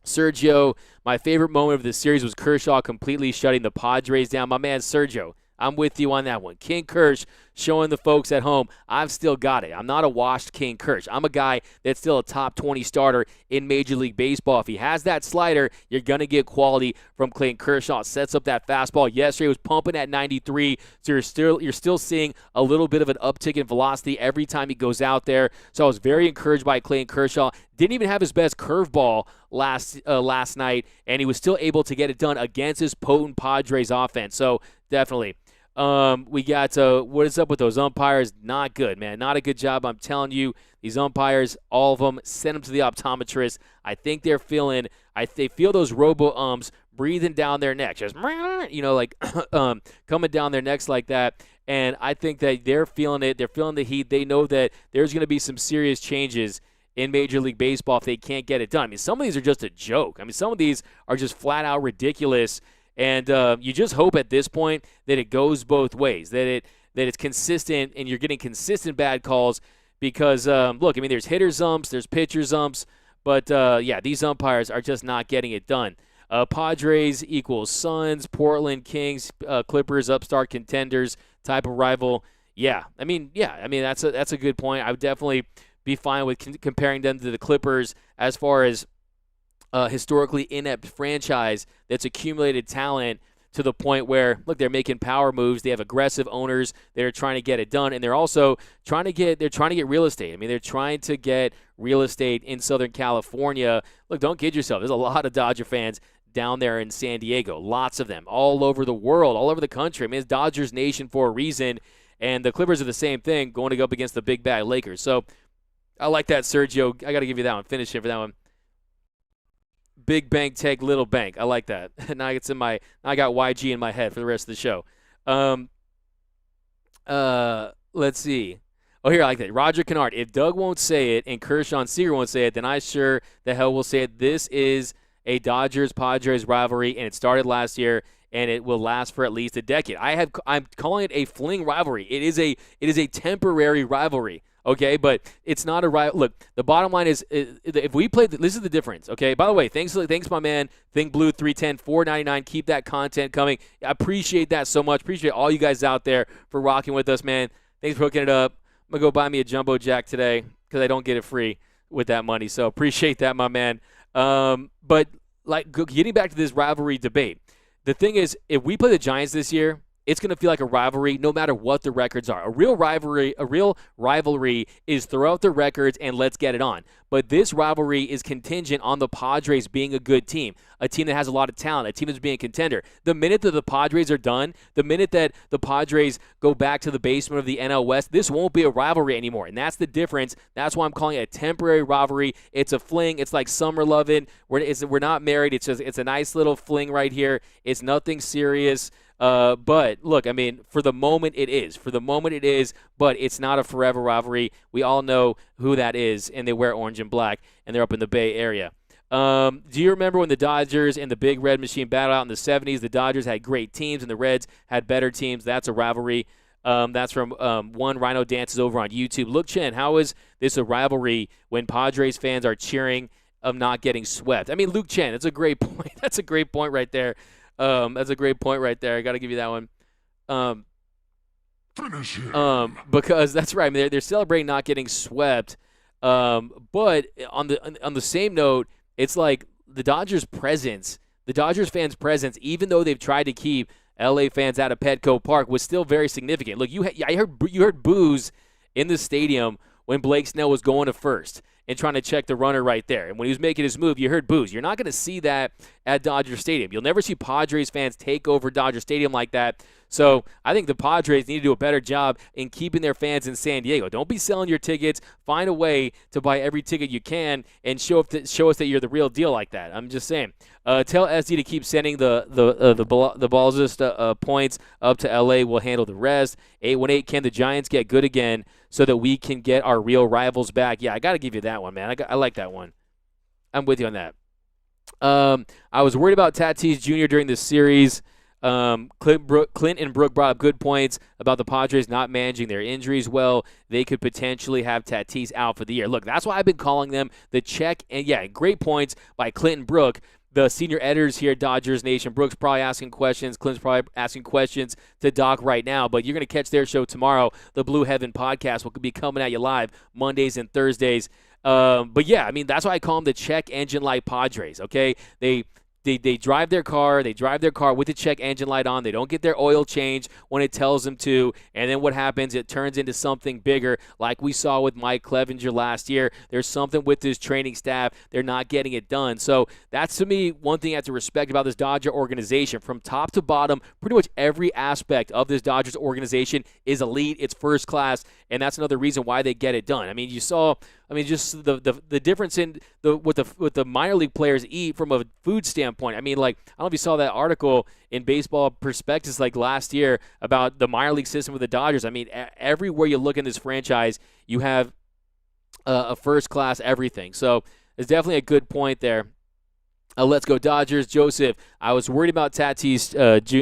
Sergio, my favorite moment of the series was Kershaw completely shutting the Padres down. My man Sergio, I'm with you on that one. King Kersh showing the folks at home, I've still got it. I'm not a washed King Kersh. I'm a guy that's still a top 20 starter in Major League Baseball. If he has that slider, you're going to get quality from Clayton Kershaw. Sets up that fastball. Yesterday was pumping at 93, so you're still seeing a little bit of an uptick in velocity every time he goes out there. So I was very encouraged by Clayton Kershaw. Didn't even have his best curveball last night, and he was still able to get it done against his potent Padres offense. So definitely. We got what is up with those umpires? Not good, man. Not a good job. I'm telling you, these umpires, all of them, send them to the optometrist. I think they feel those robo-umps breathing down their neck, just like coming down their necks like that. And I think that they're feeling it. They're feeling the heat. They know that there's going to be some serious changes in Major League Baseball if they can't get it done. I mean, some of these are just a joke. I mean, some of these are just flat out ridiculous. And you just hope at this point that it goes both ways, that it's consistent and you're getting consistent bad calls because, look, I mean, there's hitters umps, there's pitchers umps, but, these umpires are just not getting it done. Padres equals Suns, Portland Kings, Clippers, upstart contenders type of rival. I mean, that's a good point. I would definitely be fine with comparing them to the Clippers as far as historically inept franchise that's accumulated talent to the point where, look, they're making power moves. They have aggressive owners that are trying to get it done, and they're also trying to get real estate. I mean, they're trying to get real estate in Southern California. Look, don't kid yourself. There's a lot of Dodger fans down there in San Diego, lots of them, all over the world, all over the country. I mean, it's Dodgers Nation for a reason, and the Clippers are the same thing, going to go up against the big bad Lakers. So I like that, Sergio. I got to give you that one. Finish it for that one. Big bank take little bank. I like that. Now it's I got YG in my head for the rest of the show. Let's see. Oh, here, I like that. Roger Kennard. If Doug won't say it and Kershaw and Seager won't say it, then I sure the hell will say it. This is a Dodgers-Padres rivalry, and it started last year, and it will last for at least a decade. I'm calling it a fling rivalry. It is a temporary rivalry. Okay, but it's not a rival. Look, the bottom line is if we play, this is the difference. Okay, by the way, thanks my man, Think Blue 310 $4.99. Keep that content coming. I appreciate that so much. Appreciate all you guys out there for rocking with us, man. Thanks for hooking it up. I'm gonna go buy me a jumbo jack today because I don't get it free with that money. So appreciate that, my man. But like getting back to this rivalry debate, the thing is, if we play the Giants this year, it's going to feel like a rivalry no matter what the records are. A real rivalry is throw out the records and let's get it on. But this rivalry is contingent on the Padres being a good team, a team that has a lot of talent, a team that's being a contender. The minute that the Padres are done, the minute that the Padres go back to the basement of the NL West, this won't be a rivalry anymore. And that's the difference. That's why I'm calling it a temporary rivalry. It's a fling. It's like summer loving. We're not married. It's a nice little fling right here. It's nothing serious. But look, I mean, for the moment it is. But it's not a forever rivalry. We all know who that is, and they wear orange and black, and they're up in the Bay Area. Do you remember when the Dodgers and the Big Red Machine battled out in the 70s? The Dodgers had great teams, and the Reds had better teams. That's a rivalry. That's from One Rhino Dances over on YouTube. Look, Chen, how is this a rivalry when Padres fans are cheering of not getting swept? I mean, Luke Chen, that's a great point. That's a great point right there. I got to give you that one. Finish him. Because that's right. I mean, they're celebrating not getting swept. But on the same note, it's like the Dodgers fans' presence, even though they've tried to keep LA fans out of Petco Park, was still very significant. Look, you heard boos in the stadium when Blake Snell was going to first and trying to check the runner right there. And when he was making his move, you heard boos. You're not going to see that at Dodger Stadium. You'll never see Padres fans take over Dodger Stadium like that. So I think the Padres need to do a better job in keeping their fans in San Diego. Don't be selling your tickets. Find a way to buy every ticket you can and show us that you're the real deal like that. I'm just saying. Tell SD to keep sending the ballsist points up to LA. We'll handle the rest. 818, can the Giants get good again so that we can get our real rivals back? Yeah, I got to give you that one, man. I like that one. I'm with you on that. I was worried about Tatis Jr. during this series. Clint and Brooke brought up good points about the Padres not managing their injuries well. They could potentially have Tatis out for the year. Look, that's why I've been calling them the check. And yeah, great points by Clint and Brooke, the senior editors here at Dodgers Nation. Brooke's probably asking questions. Clint's probably asking questions to Doc right now. But you're going to catch their show tomorrow. The Blue Heaven podcast will be coming at you live Mondays and Thursdays. But yeah, I mean, that's why I call them the check engine light Padres, okay? They drive their car. They drive their car with the check engine light on. They don't get their oil changed when it tells them to. And then what happens? It turns into something bigger, like we saw with Mike Clevenger last year. There's something with this training staff. They're not getting it done. So that's, to me, one thing I have to respect about this Dodger organization. From top to bottom, pretty much every aspect of this Dodgers organization is elite. It's first class. And that's another reason why they get it done. I mean, you saw, just the difference in what the minor league players eat from a food standpoint. I mean, like, I don't know if you saw that article in Baseball Prospectus like last year about the minor league system with the Dodgers. I mean, everywhere you look in this franchise, you have a first class everything. So it's definitely a good point there. Let's go Dodgers. Joseph, I was worried about Tatis.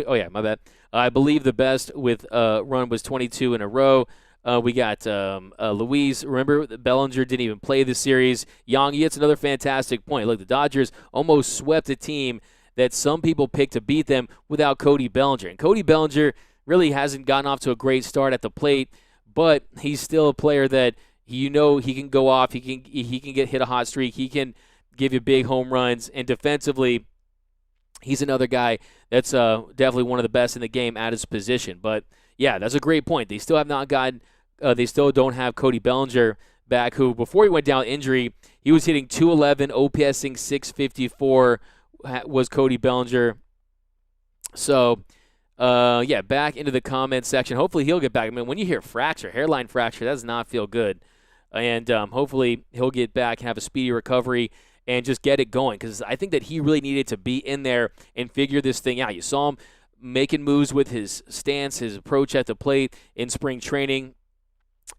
Oh yeah, my bad. I believe the best with run was 22 in a row. We got Luis. Remember, Bellinger didn't even play the series. Yang, it's another fantastic point. Look, the Dodgers almost swept a team that some people picked to beat them without Cody Bellinger. And Cody Bellinger really hasn't gotten off to a great start at the plate, but he's still a player that he can go off. He can get hit a hot streak. He can give you big home runs. And defensively, he's another guy that's definitely one of the best in the game at his position. But yeah, that's a great point. They still have not gotten. They still don't have Cody Bellinger back, who before he went down injury, he was hitting 211, OPSing 654 was Cody Bellinger. So, yeah, back into the comment section. Hopefully he'll get back. I mean, when you hear fracture, hairline fracture, that does not feel good. And hopefully he'll get back and have a speedy recovery and just get it going, because I think that he really needed to be in there and figure this thing out. You saw him making moves with his stance, his approach at the plate in spring training.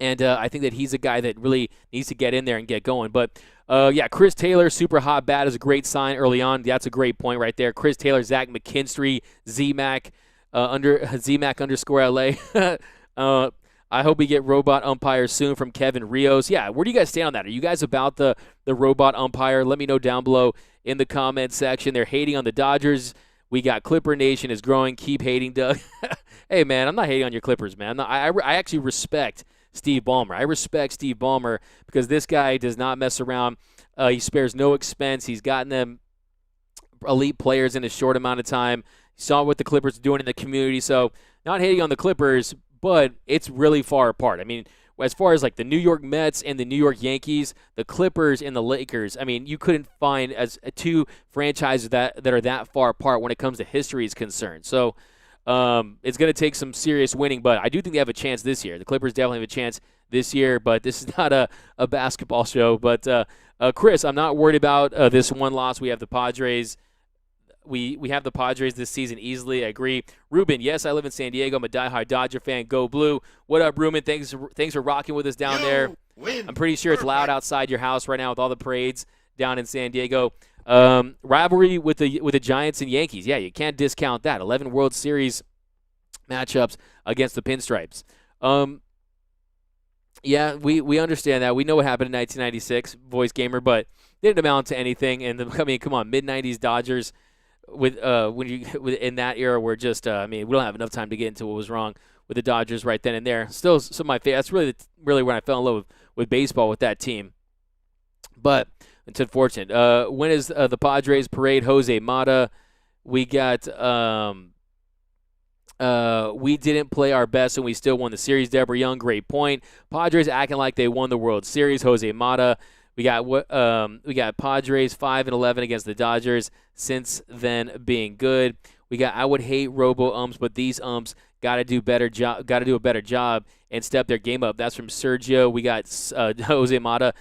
And I think that he's a guy that really needs to get in there and get going. But, yeah, Chris Taylor, super hot bat is a great sign early on. That's a great point right there. Chris Taylor, Zach McKinstry, ZMac, ZMac _LA. I hope we get robot umpires soon from Kevin Rios. Yeah, where do you guys stand on that? Are you guys about the robot umpire? Let me know down below in the comment section. They're hating on the Dodgers. We got Clipper Nation is growing. Keep hating, Doug. Hey, man, I'm not hating on your Clippers, man. I actually respect Steve Ballmer. I respect Steve Ballmer because this guy does not mess around. He spares no expense. He's gotten them elite players in a short amount of time. saw what the Clippers are doing in the community. So not hating on the Clippers, but it's really far apart. I mean, as far as like the New York Mets and the New York Yankees, the Clippers and the Lakers, I mean, you couldn't find as two franchises that are that far apart when it comes to history is concerned. So it's going to take some serious winning, but I do think they have a chance this year. The Clippers definitely have a chance this year, but this is not a basketball show. But Chris, I'm not worried about this one loss. We have the Padres. We have the Padres this season easily. I agree. Ruben, yes, I live in San Diego. I'm a diehard Dodger fan. Go Blue. What up, Ruben? Thanks for rocking with us down there. I'm pretty sure it's loud outside your house right now with all the parades down in San Diego. Rivalry with the Giants and Yankees. Yeah, you can't discount that. 11 World Series matchups against the Pinstripes. Yeah, we understand that. We know what happened in 1996, Voice Gamer, but didn't amount to anything. And I mean, come on, mid-90s Dodgers in that era were just I mean, we don't have enough time to get into what was wrong with the Dodgers right then and there. Still some of my favorite. That's really when I fell in love with baseball with that team. But it's unfortunate. When is the Padres parade? Jose Mata. We got we didn't play our best and we still won the series. Deborah Young, great point. Padres acting like they won the World Series. Jose Mata. We got Padres 5-11 against the Dodgers since then being good. We got I would hate robo umps, but these umps got to do a better job and step their game up. That's from Sergio. We got josemata.com.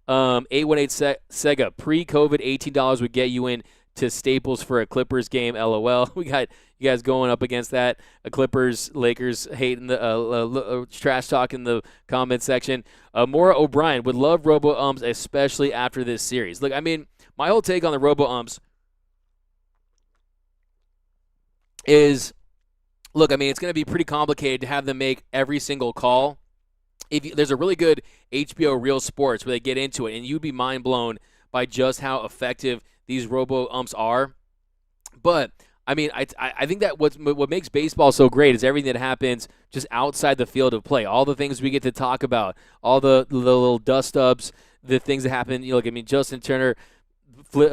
818 Sega pre-COVID $18 would get you in to Staples for a Clippers game. LOL. We got you guys going up against that. Clippers, Lakers hating the trash talk in the comment section. Maura O'Brien would love robo umps, especially after this series. Look, I mean, my whole take on the robo umps is, look, I mean, it's going to be pretty complicated to have them make every single call. There's a really good HBO Real Sports where they get into it, and you'd be mind blown by just how effective these robo umps are. But I mean, I think that what makes baseball so great is everything that happens just outside the field of play. All the things we get to talk about, all the little dust-ups, the things that happen. You know, like, I mean, Justin Turner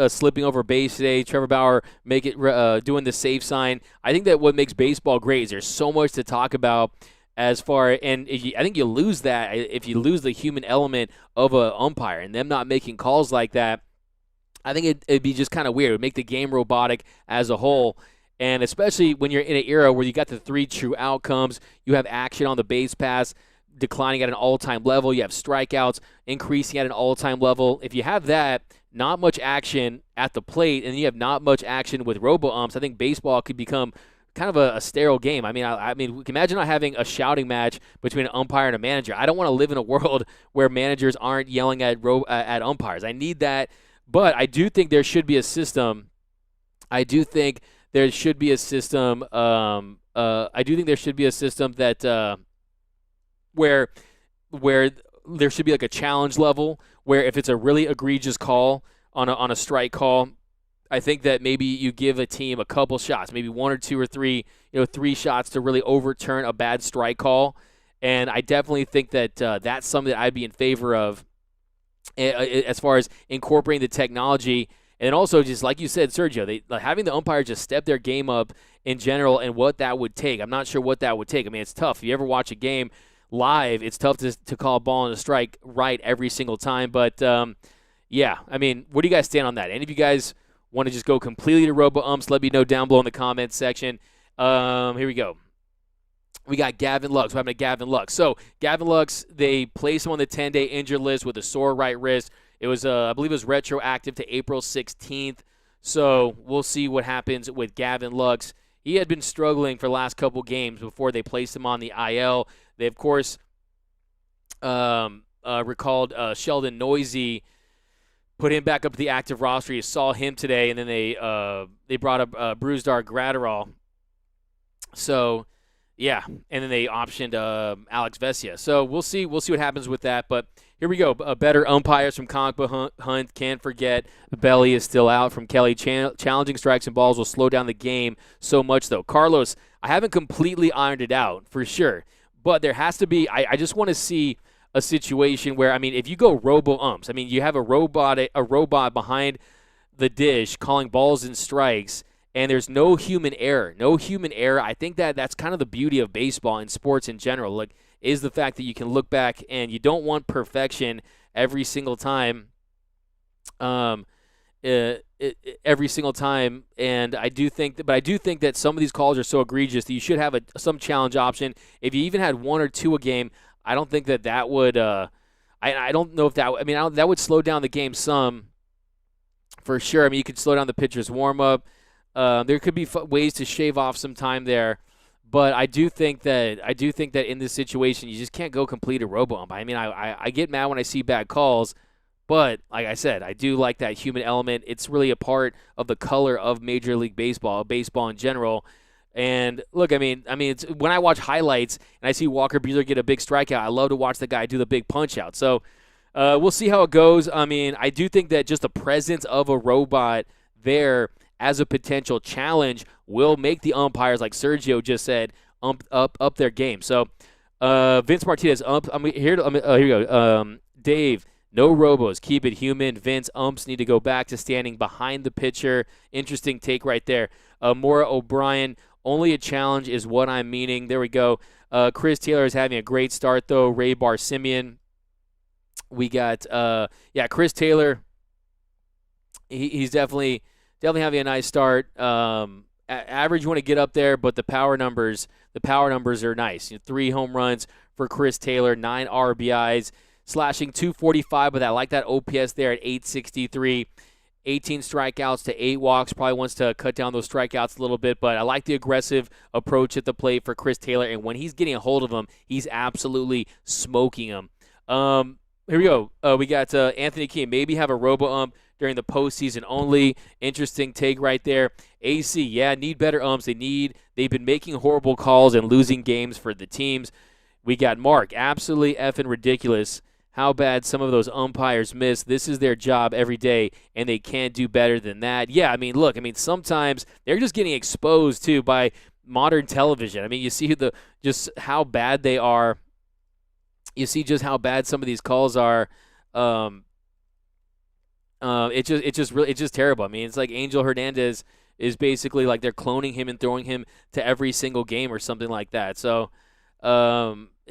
slipping over base today, Trevor Bauer doing the safe sign. I think that what makes baseball great is there's so much to talk about. I think you lose that if you lose the human element of an umpire and them not making calls like that. I think it'd be just kind of weird. It would make the game robotic as a whole, and especially when you're in an era where you got the 3 true outcomes, you have action on the base pass declining at an all-time level, you have strikeouts increasing at an all-time level. If you have that, not much action at the plate, and you have not much action with robo-umps, I think baseball could become kind of a sterile game. I mean, imagine not having a shouting match between an umpire and a manager. I don't want to live in a world where managers aren't yelling at umpires. I need that. But I do think there should be a system. I do think there should be a system. That where there should be like a challenge level where if it's a really egregious call on a strike call, I think that maybe you give a team a couple shots, maybe 1 or 2 or 3, 3 shots to really overturn a bad strike call. And I definitely think that that's something that I'd be in favor of. As far as incorporating the technology, and also just like you said, Sergio, having the umpire just step their game up in general and what that would take. I'm not sure what that would take. I mean, it's tough. If you ever watch a game live, it's tough to call a ball and a strike right every single time. But, yeah, I mean, where do you guys stand on that? Any of you guys want to just go completely to robo-umps? Let me know down below in the comments section. Here we go. We got Gavin Lux. What happened to Gavin Lux? So Gavin Lux, they placed him on the 10-day injured list with a sore right wrist. It was, I believe, it was retroactive to April 16th. So we'll see what happens with Gavin Lux. He had been struggling for the last couple games before they placed him on the IL. They, of course, recalled Sheldon Noisy, put him back up to the active roster. You saw him today, and then they brought up Brusdar Graterol. So. Yeah, and then they optioned Alex Vesia. So we'll see what happens with that. But here we go. Better umpires from Comic Book Hunt. Can't forget Belly is still out from Kelly. Challenging strikes and balls will slow down the game so much, though. Carlos, I haven't completely ironed it out for sure. But there has to be – I just want to see a situation where, I mean, if you go robo-umps, I mean, you have a robot behind the dish, calling balls and strikes, and there's no human error. No human error. I think that's kind of the beauty of baseball and sports in general, like, is the fact that you can look back and you don't want perfection every single time. Every single time, and I do think that some of these calls are so egregious that you should have some challenge option. If you even had 1 or 2 a game, I don't think that would. I don't know if that. I mean, that would slow down the game some, for sure. I mean, you could slow down the pitcher's warm up. There could be ways to shave off some time there, but I do think that in this situation you just can't go complete a robo-ump. I mean, I get mad when I see bad calls. But, like I said, I do like that human element. It's really a part of the color of Major League Baseball, baseball in general. And, look, I mean, it's, when I watch highlights and I see Walker Buehler get a big strikeout, I love to watch the guy do the big punch-out. So, we'll see how it goes. I mean, I do think that just the presence of a robot there as a potential challenge will make the umpires, like Sergio just said, up their game. So, Vince Martinez, here we go. Dave. No robos. Keep it human. Vince, umps need to go back to standing behind the pitcher. Interesting take right there. Maura O'Brien, only a challenge is what I'm meaning. There we go. Chris Taylor is having a great start, though. Ray Bar-Simeon. We got, Chris Taylor. He's definitely having a nice start. Average, you want to get up there, but the power numbers are nice. 3 home runs for Chris Taylor, 9 RBIs. Slashing 245, but I like that OPS there at 863. 18 strikeouts to 8 walks. Probably wants to cut down those strikeouts a little bit, but I like the aggressive approach at the plate for Chris Taylor, and when he's getting a hold of him, he's absolutely smoking him. Here we go. We got Anthony King. Maybe have a robo-ump during the postseason only. Interesting take right there. AC, need better umps. They've been making horrible calls and losing games for the teams. We got Mark. Absolutely effing ridiculous how bad some of those umpires miss. This is their job every day, and they can't do better than that. Yeah, I mean, look, sometimes they're just getting exposed, too, by modern television. I mean, you see just how bad they are. You see just how bad some of these calls are. It's just terrible. I mean, it's like Angel Hernandez is basically like they're cloning him and throwing him to every single game or something like that. So,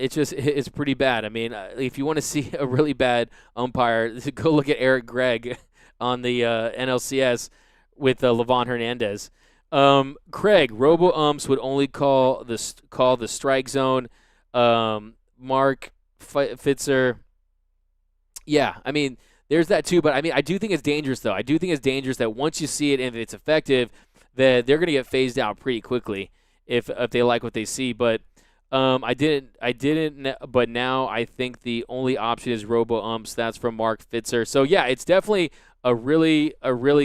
it's pretty bad. I mean, if you want to see a really bad umpire, go look at Eric Gregg on the NLCS with Livan Hernandez. Craig, robo umps would only call the strike zone. Mark Fitzer. Yeah, I mean, there's that too. But I mean, I do think it's dangerous though. I do think it's dangerous that once you see it and if it's effective, that they're going to get phased out pretty quickly if they like what they see. But I didn't, but now I think the only option is robo umps. That's from Mark Fitzer. So yeah, it's definitely a really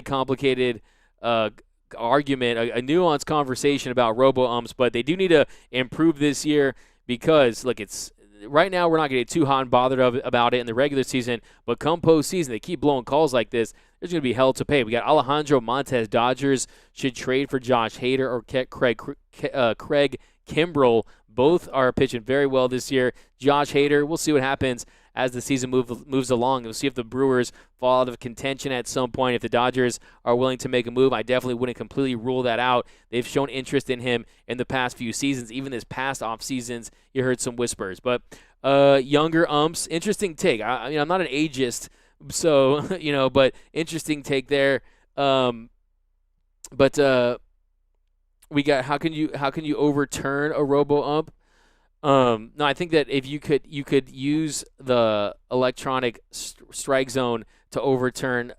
complicated argument, a nuanced conversation about robo umps. But they do need to improve this year because look, it's right now we're not going to get too hot and bothered about it in the regular season. But come postseason, they keep blowing calls like this. There's going to be hell to pay. We got Alejandro Montez. Dodgers should trade for Josh Hader or Craig Kimbrell. Both are pitching very well this year. Josh Hader, we'll see what happens as the season moves along. We'll see if the Brewers fall out of contention at some point. If the Dodgers are willing to make a move, I definitely wouldn't completely rule that out. They've shown interest in him in the past few seasons. Even this past off seasons, you heard some whispers. But younger umps, interesting take. I mean, I'm not an ageist, so but interesting take there. We got how can you overturn a robo ump? No, I think that if you could use the electronic strike zone to overturn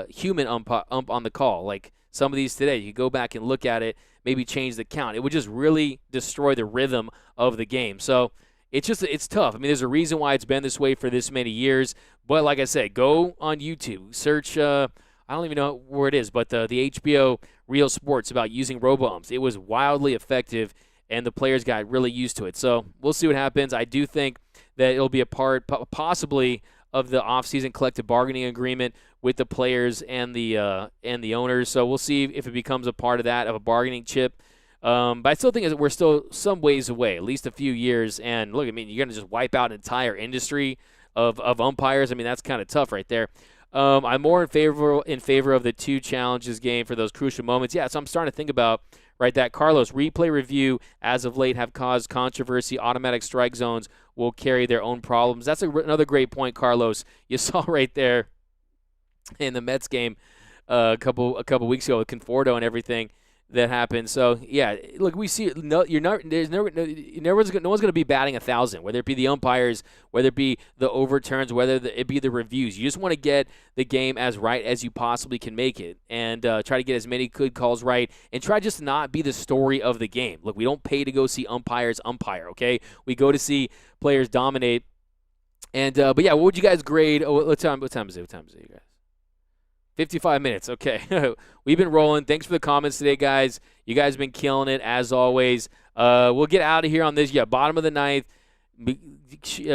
human ump on the call. Like some of these today, you go back and look at it, maybe change the count. It would just really destroy the rhythm of the game. So it's tough. I mean, there's a reason why it's been this way for this many years. But like I said, go on YouTube, search. I don't even know where it is, but the HBO Real Sports about using robo-umps. It was wildly effective, and the players got really used to it. So we'll see what happens. I do think that it'll be a part possibly of the offseason collective bargaining agreement with the players and the owners. So we'll see if it becomes a part of that, of a bargaining chip. But I still think we're still some ways away, at least a few years. And look, I mean, you're going to just wipe out an entire industry of umpires. I mean, that's kind of tough right there. I'm more in favor of the 2 challenges game for those crucial moments. Yeah, so I'm starting to think about that. Carlos, replay review as of late have caused controversy. Automatic strike zones will carry their own problems. That's another great point, Carlos. You saw right there in the Mets game a couple weeks ago with Conforto and everything that happened. So yeah, look, we see no one's going to be batting 1,000, whether it be the umpires, whether it be the overturns, whether it be the reviews. You just want to get the game as right as you possibly can make it, and try to get as many good calls right, and try just to not be the story of the game. Look, we don't pay to go see umpires umpire. Okay, we go to see players dominate. And but yeah, what would you guys grade? What time is it, you guys? 55 minutes. Okay. We've been rolling. Thanks for the comments today, guys. You guys have been killing it, as always. We'll get out of here on this. Yeah, bottom of the ninth.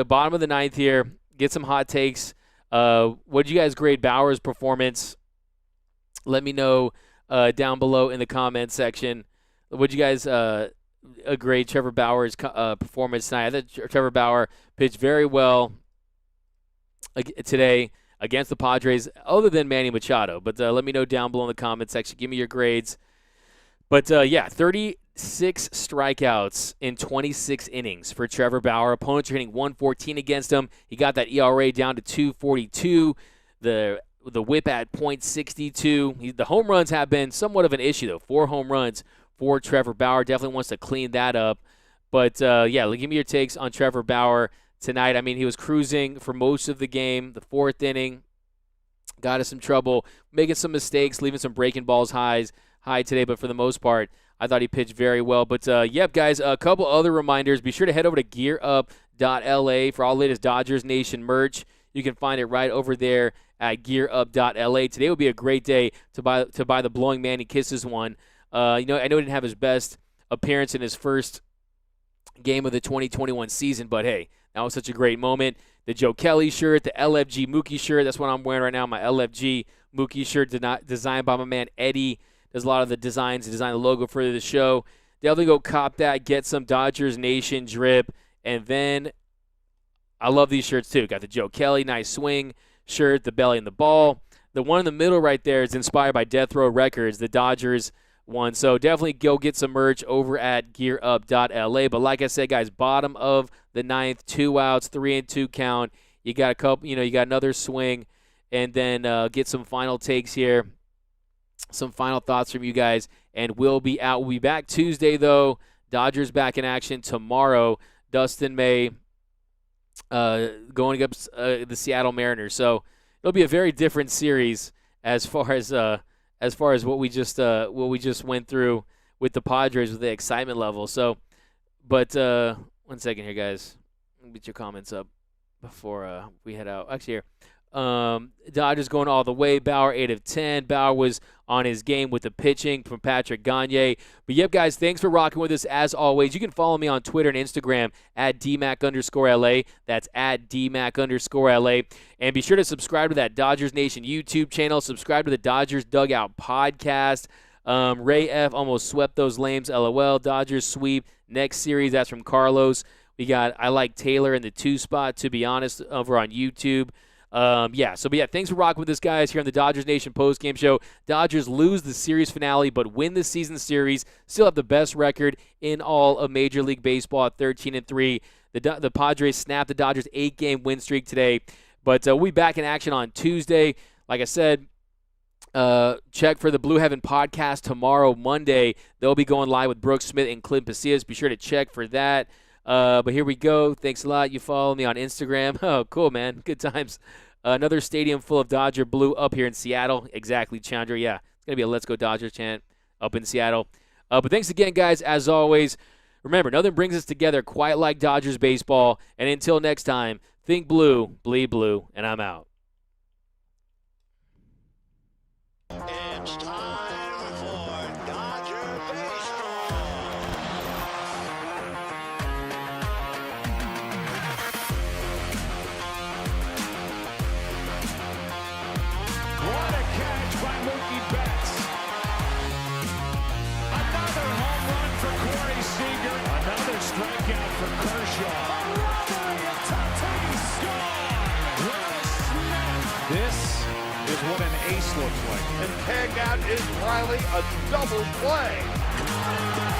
Bottom of the ninth here. Get some hot takes. What did you guys grade Bauer's performance? Let me know down below in the comment section. What did you guys grade Trevor Bauer's performance tonight? I thought Trevor Bauer pitched very well today against the Padres, other than Manny Machado. But let me know down below in the comment section. Give me your grades. But, yeah, 36 strikeouts in 26 innings for Trevor Bauer. Opponents are hitting 114 against him. He got that ERA down to 2.42. The whip at .62. The home runs have been somewhat of an issue, though. 4 home runs for Trevor Bauer. Definitely wants to clean that up. But, yeah, give me your takes on Trevor Bauer tonight. I mean, he was cruising for most of the game. The 4th inning got us some trouble, making some mistakes, leaving some breaking balls high today. But for the most part, I thought he pitched very well. But, yep, guys, a couple other reminders. Be sure to head over to gearup.la for all latest Dodgers Nation merch. You can find it right over there at gearup.la. Today would be a great day to buy the Blowing Manny Kisses one. I know he didn't have his best appearance in his first game of the 2021 season, but hey, that was such a great moment. The Joe Kelly shirt, the LFG Mookie shirt, that's what I'm wearing right now, my LFG Mookie shirt designed by my man Eddie. Does a lot of the designs, he designed the logo for the show. Definitely go cop that, get some Dodgers Nation drip, and then I love these shirts too. Got the Joe Kelly nice swing shirt, the belly and the ball. The one in the middle right there is inspired by Death Row Records, the Dodgers one. So definitely go get some merch over at gearup.la. But like I said, guys, bottom of the ninth, 2 outs, 3-2 count. You got a couple, you got another swing, and then get some final takes here, some final thoughts from you guys, and we'll be out. We'll be back Tuesday, though. Dodgers back in action tomorrow. Dustin May going up the Seattle Mariners. So it'll be a very different series as far as what we just went through with the Padres with the excitement level. So, but 1 second here, guys. Let me get your comments up before we head out. Actually, here. Dodgers going all the way. Bauer 8 of 10. Bauer was on his game with the pitching from Patrick Gagne. But yep, guys, thanks for rocking with us as always. You can follow me on Twitter and Instagram at DMac_LA. That's at DMac_LA. And be sure to subscribe to that Dodgers Nation YouTube channel. Subscribe to the Dodgers Dugout podcast. Ray F. almost swept those lames. LOL. Dodgers sweep. Next series, that's from Carlos. We got I Like Taylor in the 2 spot, to be honest, over on YouTube. But thanks for rocking with us, guys, here on the Dodgers Nation postgame show. Dodgers lose the series finale, but win the season series. Still have the best record in all of Major League Baseball at 13-3. The Padres snapped the Dodgers' 8-game win streak today. But we'll be back in action on Tuesday. Like I said, check for the Blue Heaven podcast tomorrow, Monday. They'll be going live with Brooks Smith and Clint Pasillas. Be sure to check for that. But here we go. Thanks a lot. You follow me on Instagram. Oh, cool, man. Good times. Another stadium full of Dodger blue up here in Seattle. Exactly, Chandra. Yeah, it's going to be a Let's Go Dodgers chant up in Seattle. But thanks again, guys, as always. Remember, nothing brings us together quite like Dodgers baseball. And until next time, think blue, bleed blue, and I'm out. It's time for Dodger Baseball. What a catch by Mookie Betts. Another home run for Corey Seager. Another strikeout for Kershaw. A robbery of Tatis. Gone. Will Smith. This base looks like. And tag out is Riley, a double play.